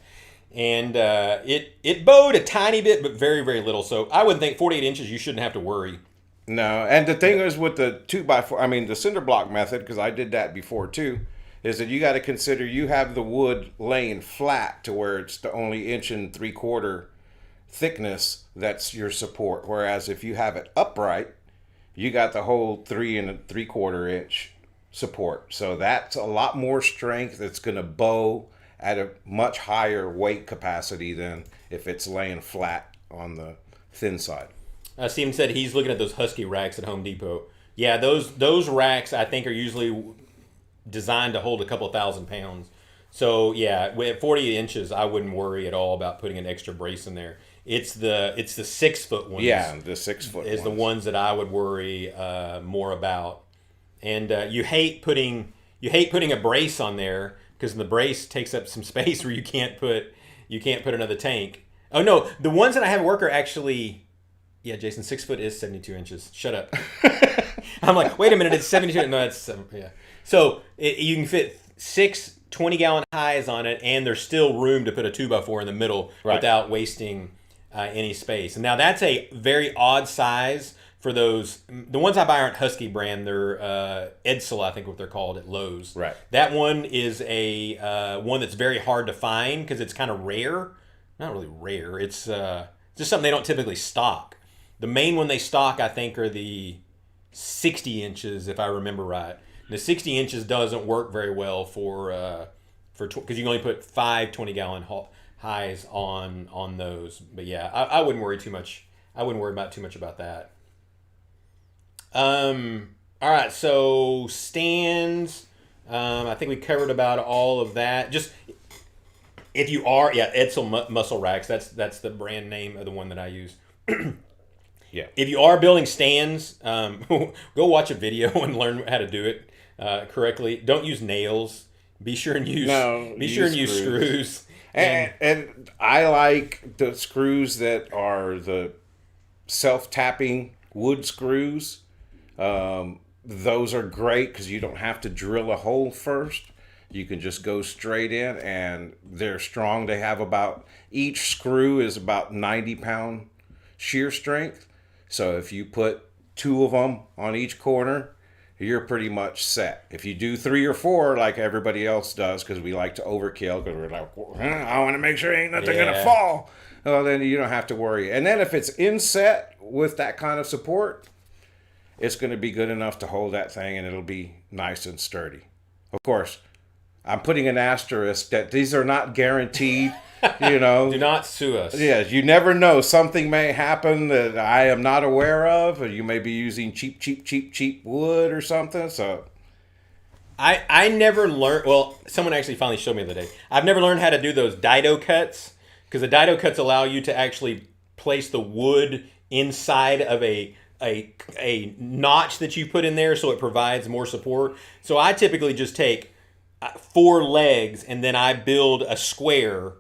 And it bowed a tiny bit, but very, very little. So I would think 48 inches, you shouldn't have to worry. No, and the thing is with the 2x4, the Cinderblock Method, because I did that before too, is that you got to consider you have the wood laying flat to where it's the only 1.75 inch thickness that's your support. Whereas if you have it upright, you got the whole 3 3/4 inch support. So that's a lot more strength. It's going to bow at a much higher weight capacity than if it's laying flat on the thin side. Steven said he's looking at those Husky racks at Home Depot. Yeah, those racks I think are usually designed to hold a couple thousand pounds. So yeah, at 48 inches, I wouldn't worry at all about putting an extra brace in there. It's the 6-foot ones. Yeah, the 6-foot is ones. The ones that I would worry more about. And you hate putting you hate putting a brace on there because the brace takes up some space where you can't put another tank. Oh no, the ones that I have at work are actually, yeah, Jason, 6 foot is 72 inches. Shut up. I'm like, wait a minute, it's 72. No, it's 7. Yeah. So you can fit 6 20-gallon highs on it, and there's still room to put a 2x4 in the middle without wasting any space. And now that's a very odd size for those. The ones I buy aren't Husky brand. They're Edsel, I think what they're called at Lowe's. Right. That one is a one that's very hard to find because it's kind of rare. Not really rare. It's just something they don't typically stock. The main one they stock, I think, are the 60 inches, if I remember right. The 60 inches doesn't work very well for because you can only put 5 20-gallon highs on those. But yeah, I wouldn't worry too much. I wouldn't worry about too much about that. All right, so stands. I think we covered about all of that. Just if you are, Edsel Muscle Racks. That's the brand name of the one that I use. Yeah. If you are building stands, go watch a video and learn how to do it correctly. Don't use nails. Be sure and use screws. And I like the screws that are the self-tapping wood screws. Those are great because you don't have to drill a hole first. You can just go straight in, and they're strong. They have each screw is about 90-pound shear strength. So if you put 2 of them on each corner, you're pretty much set. If you do 3 or 4 like everybody else does, because we like to overkill, because we're like, I want to make sure ain't nothing going to fall. Well, then you don't have to worry. And then if it's inset with that kind of support, it's going to be good enough to hold that thing, and it'll be nice and sturdy. Of course, I'm putting an asterisk that these are not guaranteed. Do not sue us. Yes, you never know. Something may happen that I am not aware of, or you may be using cheap wood or something. So, I never learned. Well, someone actually finally showed me the other day. I've never learned how to do those dido cuts because the dido cuts allow you to actually place the wood inside of a notch that you put in there, so it provides more support. So I typically just take 4 legs and then I build a square.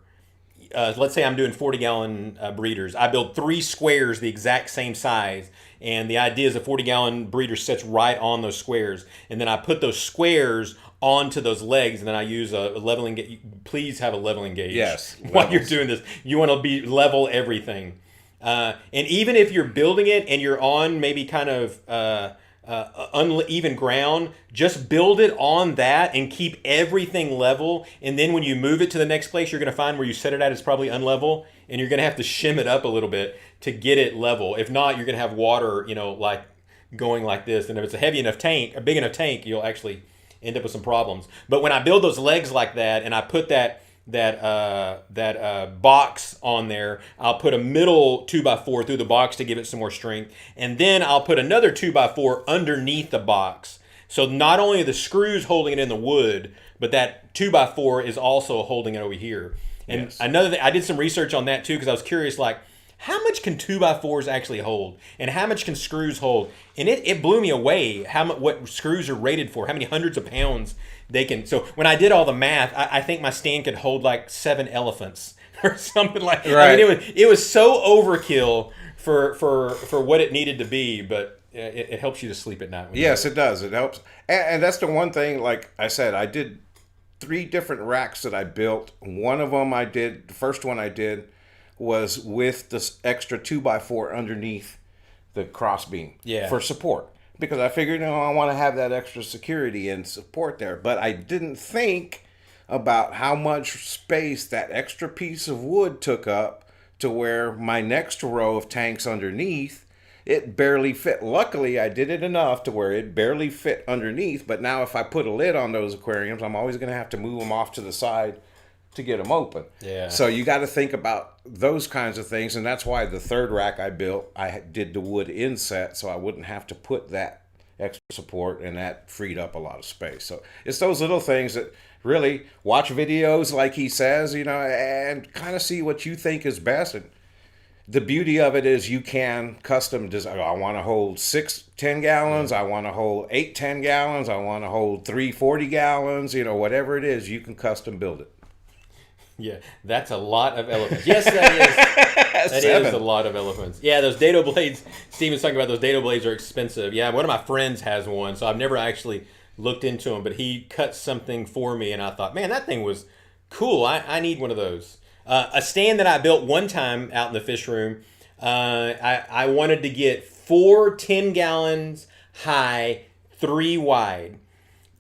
Let's say I'm doing 40-gallon breeders. I build 3 squares the exact same size, and the idea is a 40-gallon breeder sits right on those squares, and then I put those squares onto those legs, and then I use a leveling gauge. Please have a leveling gauge. Yes. While you're doing this, you want to be level everything, and even if you're building it and you're on maybe kind of uneven ground, just build it on that and keep everything level, and then when you move it to the next place, you're going to find where you set it at is probably unlevel, and you're going to have to shim it up a little bit to get it level. If not, you're going to have water like going like this, and if it's a big enough tank, you'll actually end up with some problems. But when I build those legs like that and I put that box on there, I'll put a middle 2x4 through the box to give it some more strength, and then I'll put another 2x4 underneath the box. So not only are the screws holding it in the wood, but that 2x4 is also holding it over here. And yes. Another thing, I did some research on that too because I was curious, like, how much can 2x4s actually hold, and how much can screws hold? And it blew me away what screws are rated for, how many hundreds of pounds they can. So when I did all the math, I think my stand could hold like 7 elephants or something like that. Right. I mean, it was so overkill for what it needed to be, but it helps you to sleep at night. Yes, it does. It helps. And that's the one thing, like I said, I did 3 different racks that I built. One of them the first one I did was with this extra 2x4 underneath the crossbeam for support. Because I figured, I want to have that extra security and support there. But I didn't think about how much space that extra piece of wood took up to where my next row of tanks underneath, it barely fit. Luckily, I did it enough to where it barely fit underneath. But now if I put a lid on those aquariums, I'm always going to have to move them off to the side to get them open. Yeah. So you got to think about those kinds of things, and that's why the third rack I built, I did the wood inset so I wouldn't have to put that extra support, and that freed up a lot of space. So it's those little things that really watch videos like he says, and kind of see what you think is best. And the beauty of it is you can custom design. I want to hold 10 gallons. I want to hold 10 gallons. I want to hold 40 gallons. You know, whatever it is, you can custom build it. Yeah, that's a lot of elephants. Yes, that is. That is a lot of elephants. Yeah, those dado blades. Steven's talking about those dado blades are expensive. Yeah, one of my friends has one, so I've never actually looked into them, but he cut something for me, and I thought, man, that thing was cool. I need one of those. A stand that I built one time out in the fish room, I wanted to get 4 10 gallons high, 3 wide.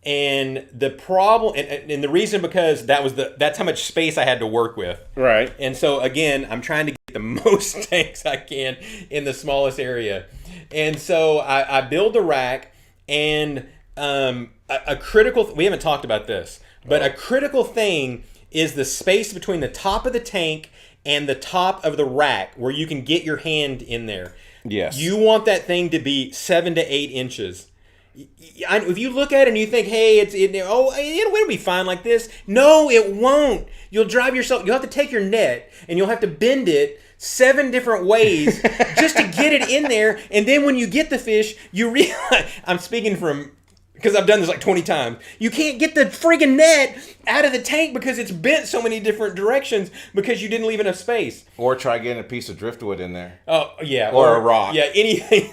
And the problem, and the reason, because that's how much space I had to work with. Right. And so again, I'm trying to get the most tanks I can in the smallest area. And so I build a rack, and a critical, we haven't talked about this, but a critical thing is the space between the top of the tank and the top of the rack where you can get your hand in there. Yes. You want that thing to be 7 to 8 inches. If you look at it and you think, hey, it'll be fine like this. No, it won't. You'll drive yourself. You'll have to take your net and you'll have to bend it 7 different ways just to get it in there. And then when you get the fish, you realize, I'm speaking from, because I've done this like 20 times, you can't get the friggin' net out of the tank because it's bent so many different directions because you didn't leave enough space. Or try getting a piece of driftwood in there. Oh, yeah. Or a rock. Yeah, anything.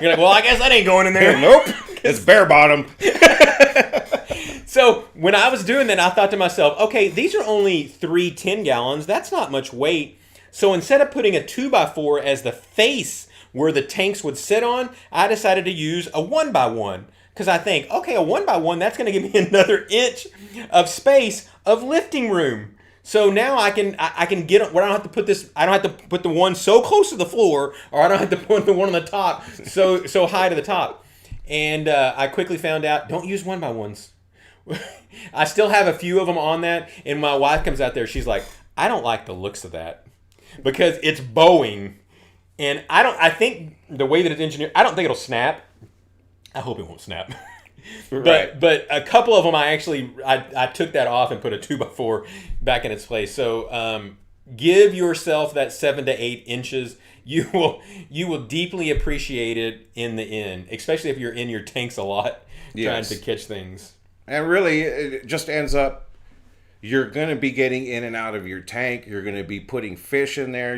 You're like, well, I guess that ain't going in there. Nope. It's bare bottom. So when I was doing that, I thought to myself, okay, these are only 3 10 gallons. That's not much weight. So instead of putting a 2x4 as the face where the tanks would sit on, I decided to use a 1x1. Because I think, okay, a 1x1, that's going to give me another inch of space of lifting room. So now I can get where I don't have to put this. I don't have to put the one so close to the floor, or I don't have to put the one on the top so high to the top. And I quickly found out, don't use 1x1s. I still have a few of them on that, and my wife comes out there. She's like, I don't like the looks of that because it's bowing, and I think the way that it's engineered, I don't think it'll snap. I hope it won't snap. Right. But a couple of them I took that off and put a 2x4 back in its place. So give yourself that 7 to 8 inches. You will deeply appreciate it in the end, especially if you're in your tanks a lot trying to catch things. And really, it just ends up, you're going to be getting in and out of your tank. You're going to be putting fish in there.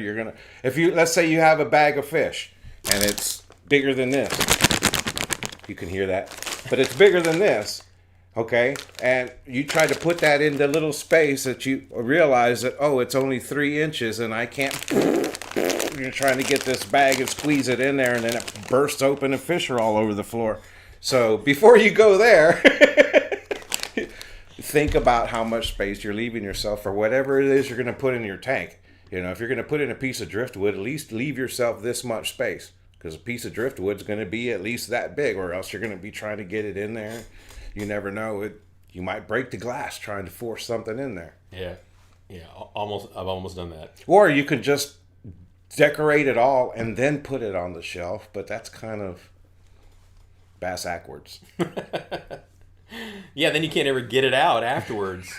Let's say you have a bag of fish and it's bigger than this. You can hear that. But it's bigger than this, okay? And you try to put that in the little space that you realize that, oh, it's only 3 inches and I can't. You're trying to get this bag and squeeze it in there, and then it bursts open and fish are all over the floor. So before you go there, think about how much space you're leaving yourself for whatever it is you're going to put in your tank. You know, if you're going to put in a piece of driftwood, at least leave yourself this much space. Because a piece of driftwood is going to be at least that big, or else you're going to be trying to get it in there. You never know. You might break the glass trying to force something in there. Yeah. I've almost done that. Or you could just decorate it all and then put it on the shelf, but that's kind of bass-ackwards. Yeah, then you can't ever get it out afterwards.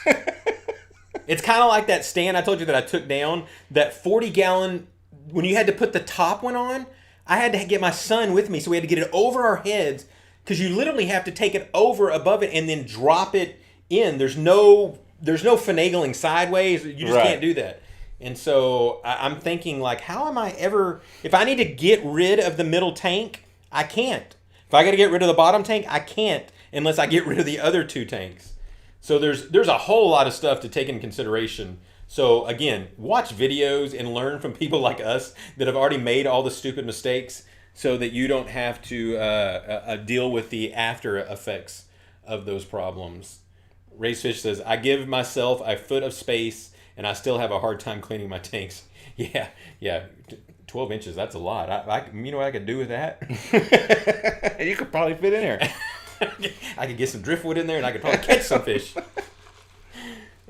It's kind of like that stand I told you that I took down, that 40-gallon, when you had to put the top one on, I had to get my son with me, so we had to get it over our heads, because you literally have to take it over above it and then drop it in. There's no finagling sideways. You just can't do that. And so I'm thinking, like, how am I ever... If I need to get rid of the middle tank, I can't. If I got to get rid of the bottom tank, I can't, unless I get rid of the other 2 tanks. So there's a whole lot of stuff to take into consideration. So again, watch videos and learn from people like us that have already made all the stupid mistakes, so that you don't have to deal with the after effects of those problems. Raised Fish says, I give myself a foot of space and I still have a hard time cleaning my tanks. Yeah. 12 inches, that's a lot. You know what I could do with that? You could probably fit in there. I could get some driftwood in there and I could probably catch some fish.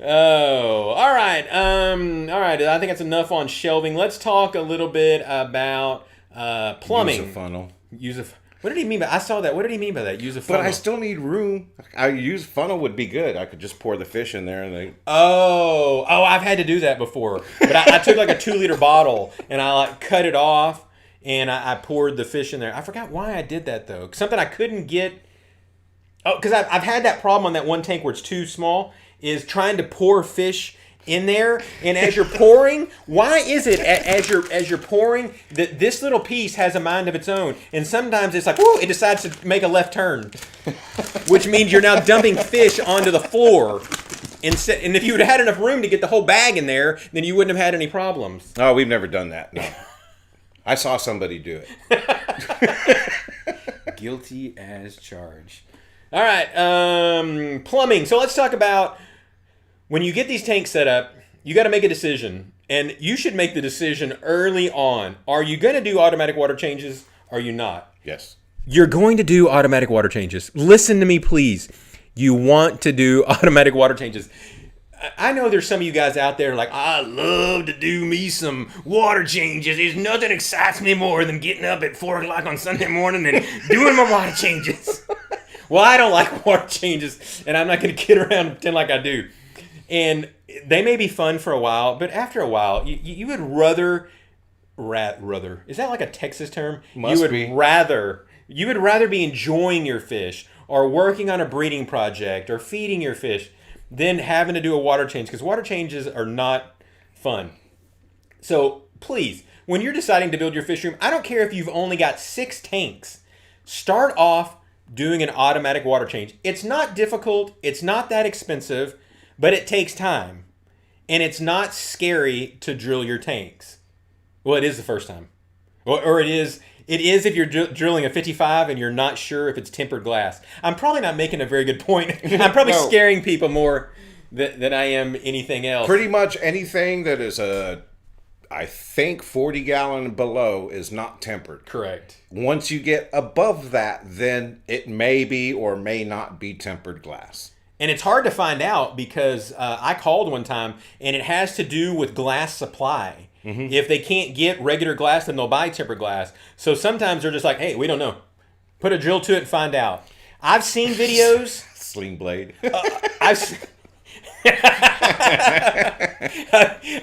Oh, all right. I think that's enough on shelving. Let's talk a little bit about plumbing. Use a funnel. What did he mean by? I saw that. What did he mean by that? Use a funnel. But I still need room. I use funnel would be good. I could just pour the fish in there and they. Oh, I've had to do that before. But I took like a 2-liter bottle and I like cut it off and I poured the fish in there. I forgot why I did that though. Something I couldn't get. Oh, because I've had that problem on that one tank where it's too small. Is trying to pour fish in there, and as you're pouring, why is it as you're pouring that this little piece has a mind of its own, and sometimes it's like, whoo, it decides to make a left turn, which means you're now dumping fish onto the floor. Instead, and if you would have had enough room to get the whole bag in there, then you wouldn't have had any problems. Oh, we've never done that. No, I saw somebody do it. Guilty as charged. All right, plumbing. So let's talk about. When you get these tanks set up, you got to make a decision. And you should make the decision early on. Are you going to do automatic water changes? Or are you not? Yes. You're going to do automatic water changes. Listen to me, please. You want to do automatic water changes. I know there's some of you guys out there like, I love to do me some water changes. There's nothing excites me more than getting up at 4 o'clock on Sunday morning and doing my water changes. Well, I don't like water changes, and I'm not going to kid around and pretend like I do. And they may be fun for a while, but after a while, you would rather. Is that like a Texas term? Must be. You would rather be enjoying your fish or working on a breeding project or feeding your fish than having to do a water change, because water changes are not fun. So please, when you're deciding to build your fish room, I don't care if you've only got 6 tanks. Start off doing an automatic water change. It's not difficult. It's not that expensive. But it takes time, and it's not scary to drill your tanks. Well, it is the first time, or it is if you're drilling a 55 and you're not sure if it's tempered glass. I'm probably not making a very good point. I'm probably scaring people more than I am anything else. Pretty much anything that is I think 40 gallon and below is not tempered. Correct. Once you get above that, then it may be or may not be tempered glass. And it's hard to find out because I called one time, and it has to do with glass supply. Mm-hmm. If they can't get regular glass, then they'll buy tempered glass. So sometimes they're just like, hey, we don't know. Put a drill to it and find out. I've seen videos. Sling blade.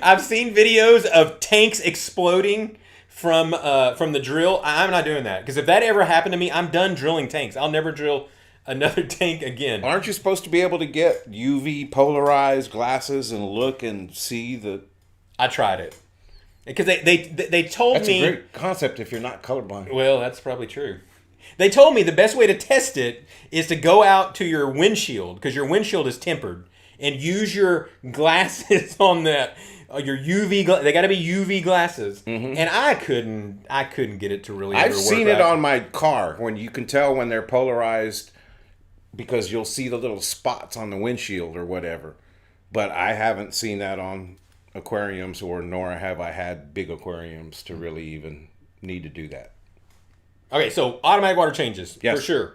I've seen videos of tanks exploding from the drill. I'm not doing that, because if that ever happened to me, I'm done drilling tanks. I'll never drill another tank again. Aren't you supposed to be able to get UV polarized glasses and look and see the... I tried it. Because they told me... That's a great concept if you're not colorblind. Well, that's probably true. They told me the best way to test it is to go out to your windshield, because your windshield is tempered, and use your glasses on that. Your UV... They got to be UV glasses. Mm-hmm. And I couldn't get it to really ever work. I've seen it on my car, when you can tell when they're polarized, because you'll see the little spots on the windshield or whatever. But I haven't seen that on aquariums, nor have I had big aquariums to really even need to do that. Okay, so automatic water changes, yes, for sure.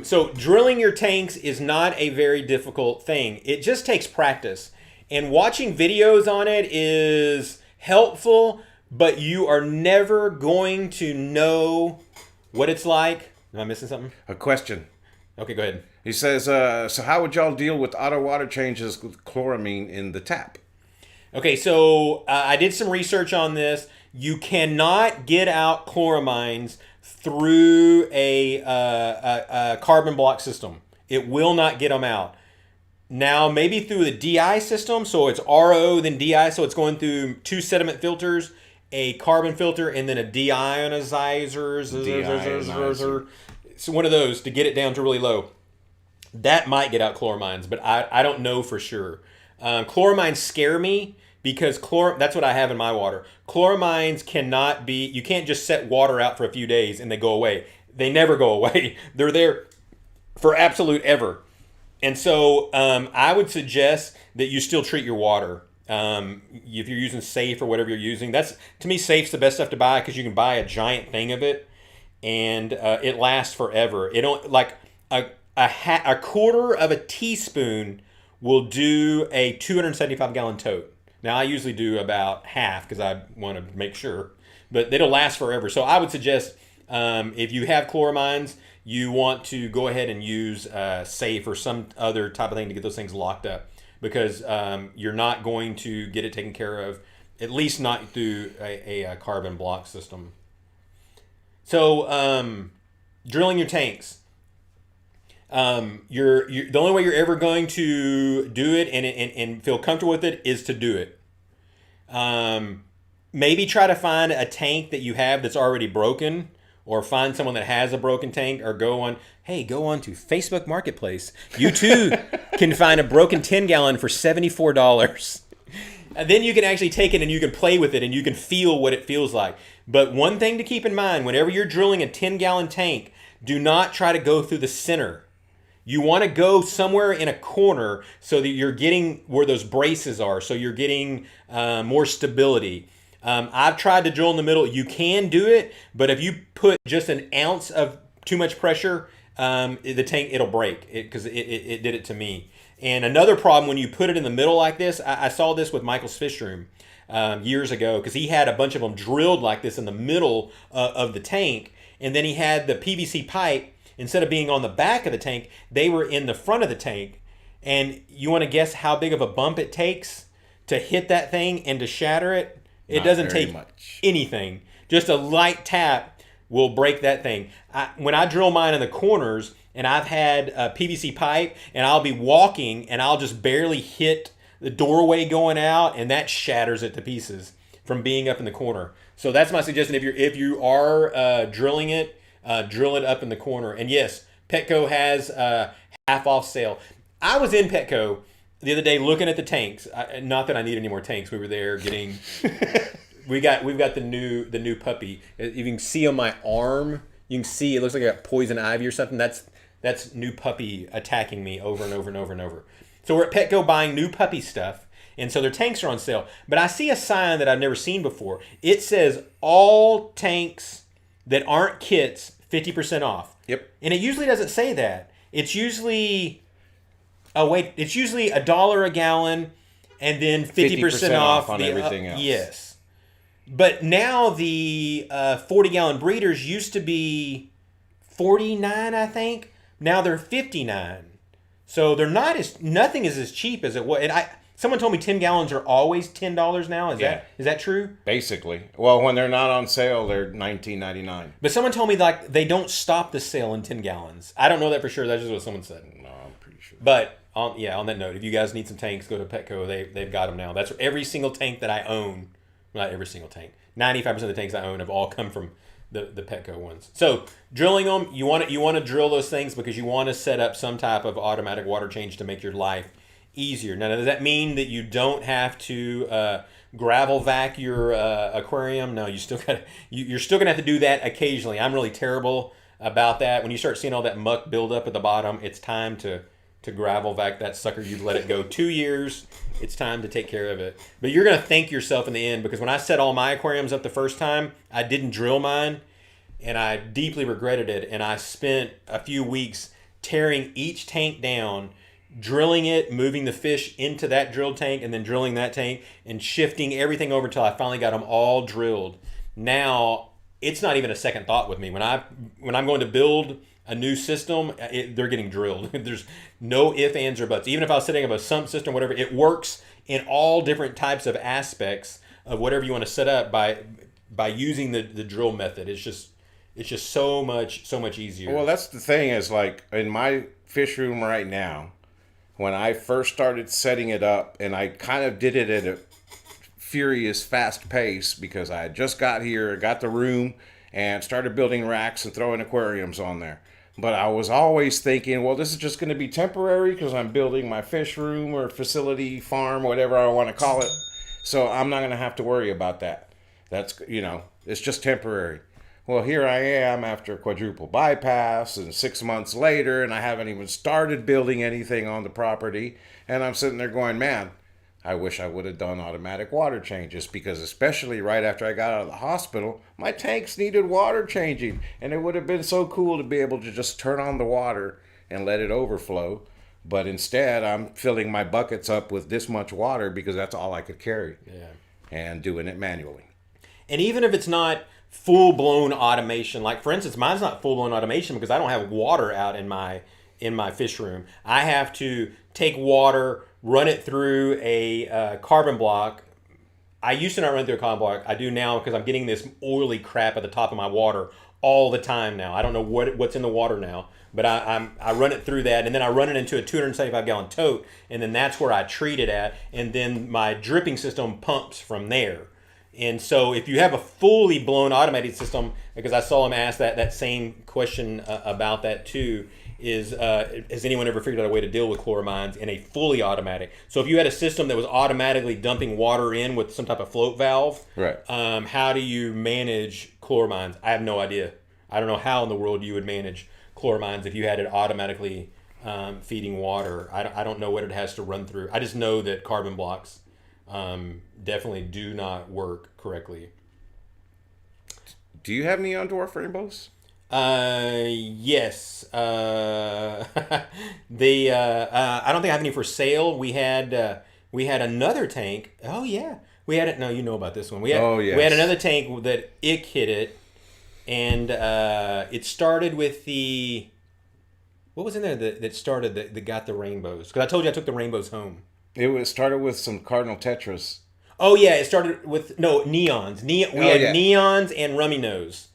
So drilling your tanks is not a very difficult thing. It just takes practice. And watching videos on it is helpful, but you are never going to know what it's like. Am I missing something? A question. Okay, go ahead. He says, so how would y'all deal with auto water changes with chloramine in the tap? Okay, so I did some research on this. You cannot get out chloramines through a carbon block system. It will not get them out. Now, maybe through the DI system, so it's RO, then DI, so it's going through 2 sediment filters, a carbon filter, and then a deionizer. So one of those to get it down to really low. That might get out chloramines, but I don't know for sure. Chloramines scare me because that's what I have in my water. Chloramines cannot be, you can't just set water out for a few days and they go away. They never go away. They're there for absolute ever. And so I would suggest that you still treat your water. If you're using Safe or whatever you're using, to me, Safe's the best stuff to buy because you can buy a giant thing of it and it lasts forever. It don't like a quarter of a teaspoon will do a 275 gallon tote. Now I usually do about half because I want to make sure, but it'll last forever. So I would suggest If you have chloramines, you want to go ahead and use Safe or some other type of thing to get those things locked up, because you're not going to get it taken care of, at least not through a carbon block system. So drilling your tanks. You're the only way you're ever going to do it and feel comfortable with it is to do it. Maybe try to find a tank that you have that's already broken, or find someone that has a broken tank, or go on to Facebook Marketplace. You too can find a broken 10-gallon for $74. And then you can actually take it and you can play with it and you can feel what it feels like. But one thing to keep in mind, whenever you're drilling a 10-gallon tank, do not try to go through the center. You want to go somewhere in a corner so that you're getting where those braces are, so you're getting more stability. I've tried to drill in the middle. You can do it, but if you put just an ounce of too much pressure, the tank, it'll break, because it did it to me. And another problem when you put it in the middle like this, I saw this with Michael's Fish Room years ago, because he had a bunch of them drilled like this in the middle of the tank, and then he had the PVC pipe, instead of being on the back of the tank, they were in the front of the tank. And you want to guess how big of a bump it takes to hit that thing and to shatter it? It doesn't take much. Anything. Just a light tap will break that thing. When I drill mine in the corners, and I've had a PVC pipe, and I'll be walking, and I'll just barely hit the doorway going out, and that shatters it to pieces from being up in the corner. So that's my suggestion. If you are drilling it, drill it up in the corner. And yes, Petco has half off sale. I was in Petco the other day looking at the tanks. Not that I need any more tanks. We were there getting. we've got the new puppy. You can see on my arm. You can see it looks like I got poison ivy or something. That's new puppy attacking me over and over and over and over. So we're at Petco buying new puppy stuff, and so their tanks are on sale. But I see a sign that I've never seen before. It says all tanks that aren't kits 50% off. Yep. And it usually doesn't say that. It's usually $1 a gallon, and then 50% off on everything else. Yes. But now the 40-gallon breeders used to be $49, I think. Now they're $59. So they're nothing is as cheap as it was. And someone told me 10 gallons are always $10 now. Is that true? Basically. Well, when they're not on sale, they're $19.99. But someone told me like they don't stop the sale in 10 gallons. I don't know that for sure. That's just what someone said. No, I'm pretty sure. But on that note, if you guys need some tanks, go to Petco. They've got them now. That's every single tank that I own. Not every single tank. 95% of the tanks I own have all come from the Petco ones. So drilling them, you want to drill those things because you want to set up some type of automatic water change to make your life easier. Now, does that mean that you don't have to gravel vac your aquarium? No, you're still gonna have to do that occasionally. I'm really terrible about that. When you start seeing all that muck build up at the bottom, it's time to gravel vac that sucker. You've let it go 2 years. It's time to take care of it. But you're gonna thank yourself in the end, because when I set all my aquariums up the first time, I didn't drill mine, and I deeply regretted it. And I spent a few weeks tearing each tank down, drilling it, moving the fish into that drilled tank, and then drilling that tank and shifting everything over until I finally got them all drilled. Now it's not even a second thought with me. When I'm going to build a new system, they're getting drilled. There's no ifs, ands, or buts. Even if I was setting up a sump system, whatever, it works in all different types of aspects of whatever you want to set up by using the drill method. It's just so much easier. Well, that's the thing is, like in my fish room right now, when I first started setting it up, and I kind of did it at a furious fast pace because I had just got here, got the room, and started building racks and throwing aquariums on there. But I was always thinking, well, this is just going to be temporary because I'm building my fish room or facility, farm, whatever I want to call it. So I'm not going to have to worry about that. That's, it's just temporary. Well, here I am after a quadruple bypass and 6 months later, and I haven't even started building anything on the property. And I'm sitting there going, man, I wish I would have done automatic water changes, because especially right after I got out of the hospital, my tanks needed water changing. And it would have been so cool to be able to just turn on the water and let it overflow. But instead, I'm filling my buckets up with this much water because that's all I could carry. Yeah. And doing it manually. And even if it's not full-blown automation. Like, for instance, mine's not full-blown automation because I don't have water out in my fish room. I have to take water, run it through a carbon block. I used to not run through a carbon block. I do now because I'm getting this oily crap at the top of my water all the time now. I don't know what's in the water now, but I run it through that, and then I run it into a 275-gallon tote, and then that's where I treat it at, and then my dripping system pumps from there. And so if you have a fully blown automated system, because I saw him ask that same question about that too, is has anyone ever figured out a way to deal with chloramines in a fully automatic? So if you had a system that was automatically dumping water in with some type of float valve, right? How do you manage chloramines? I have no idea. I don't know how in the world you would manage chloramines if you had it automatically feeding water. I don't know what it has to run through. I just know that carbon blocks definitely do not work correctly. Do you have neon dwarf rainbows? Yes. I don't think I have any for sale. We had another tank. Oh yeah, we had it. No, you know about this one. We had another tank that ick hit it, and it started with the. What was in there that started that got the rainbows? Because I told you I took the rainbows home. It started with some Cardinal Tetras. Oh yeah, it started with neons. We had neons and rummy nose,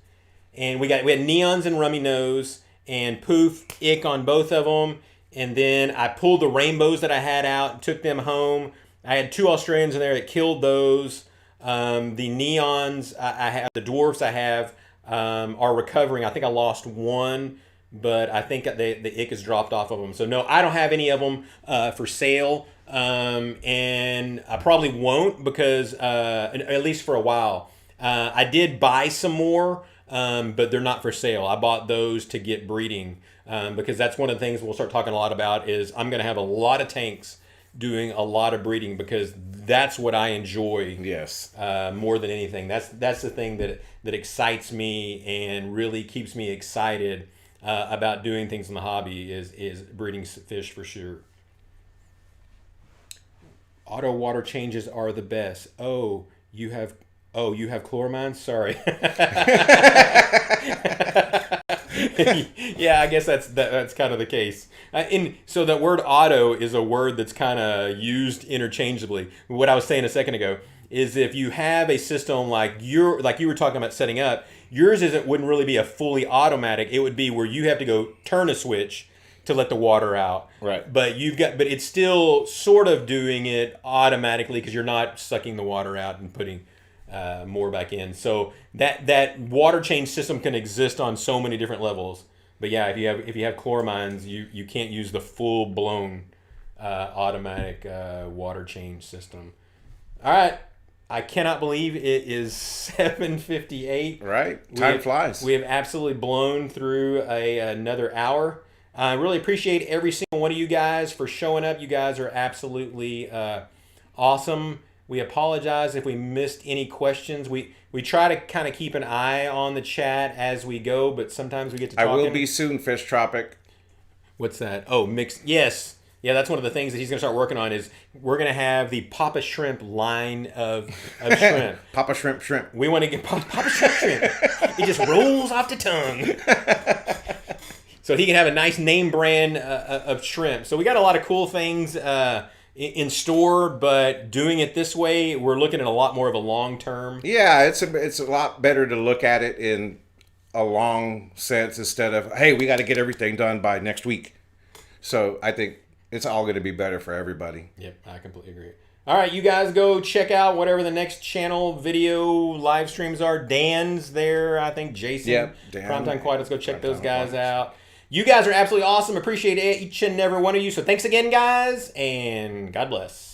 and we had neons and rummy nose, and poof, ick on both of them. And then I pulled the rainbows that I had out and took them home. I had 2 Australians in there that killed those. The neons I have, the dwarfs I have are recovering. I think I lost one, but I think the ick has dropped off of them. So no, I don't have any of them for sale. And I probably won't because, at least for a while, I did buy some more, but they're not for sale. I bought those to get breeding, because that's one of the things we'll start talking a lot about is I'm going to have a lot of tanks doing a lot of breeding because that's what I enjoy. Yes. More than anything. That's the thing that excites me and really keeps me excited, about doing things in the hobby is breeding fish for sure. Auto water changes are the best. You have chloramine? Sorry. Yeah, I guess that's kind of the case. So that word auto is a word that's kind of used interchangeably. What I was saying a second ago is if you have a system like you were talking about setting up, yours wouldn't really be a fully automatic. It would be where you have to go turn a switch to let the water out. Right. But it's still sort of doing it automatically because you're not sucking the water out and putting more back in. So that water change system can exist on so many different levels. But yeah, if you have chloramines, you can't use the full blown automatic water change system. All right. I cannot believe it is 7:58. Right. Time flies. We have absolutely blown through another hour. I really appreciate every single one of you guys for showing up. You guys are absolutely awesome. We apologize if we missed any questions. We try to kind of keep an eye on the chat as we go, but sometimes we get to talking. I will be soon, Fish Tropic. What's that? Oh, mixed. Yes. Yeah, that's one of the things that he's going to start working on is we're going to have the Papa Shrimp line of shrimp. Papa Shrimp. We want to get Papa Shrimp. It just rolls off the tongue. So he can have a nice name brand of shrimp. So we got a lot of cool things in store, but doing it this way, we're looking at a lot more of a long term. Yeah, it's a lot better to look at it in a long sense instead of, hey, we got to get everything done by next week. So I think it's all going to be better for everybody. Yep, I completely agree. All right, you guys go check out whatever the next channel video live streams are. Dan's there, I think. Jason. Yep, Dan. Primetime Quiet. Let's go check those guys out. You guys are absolutely awesome. Appreciate each and every one of you. So thanks again, guys, and God bless.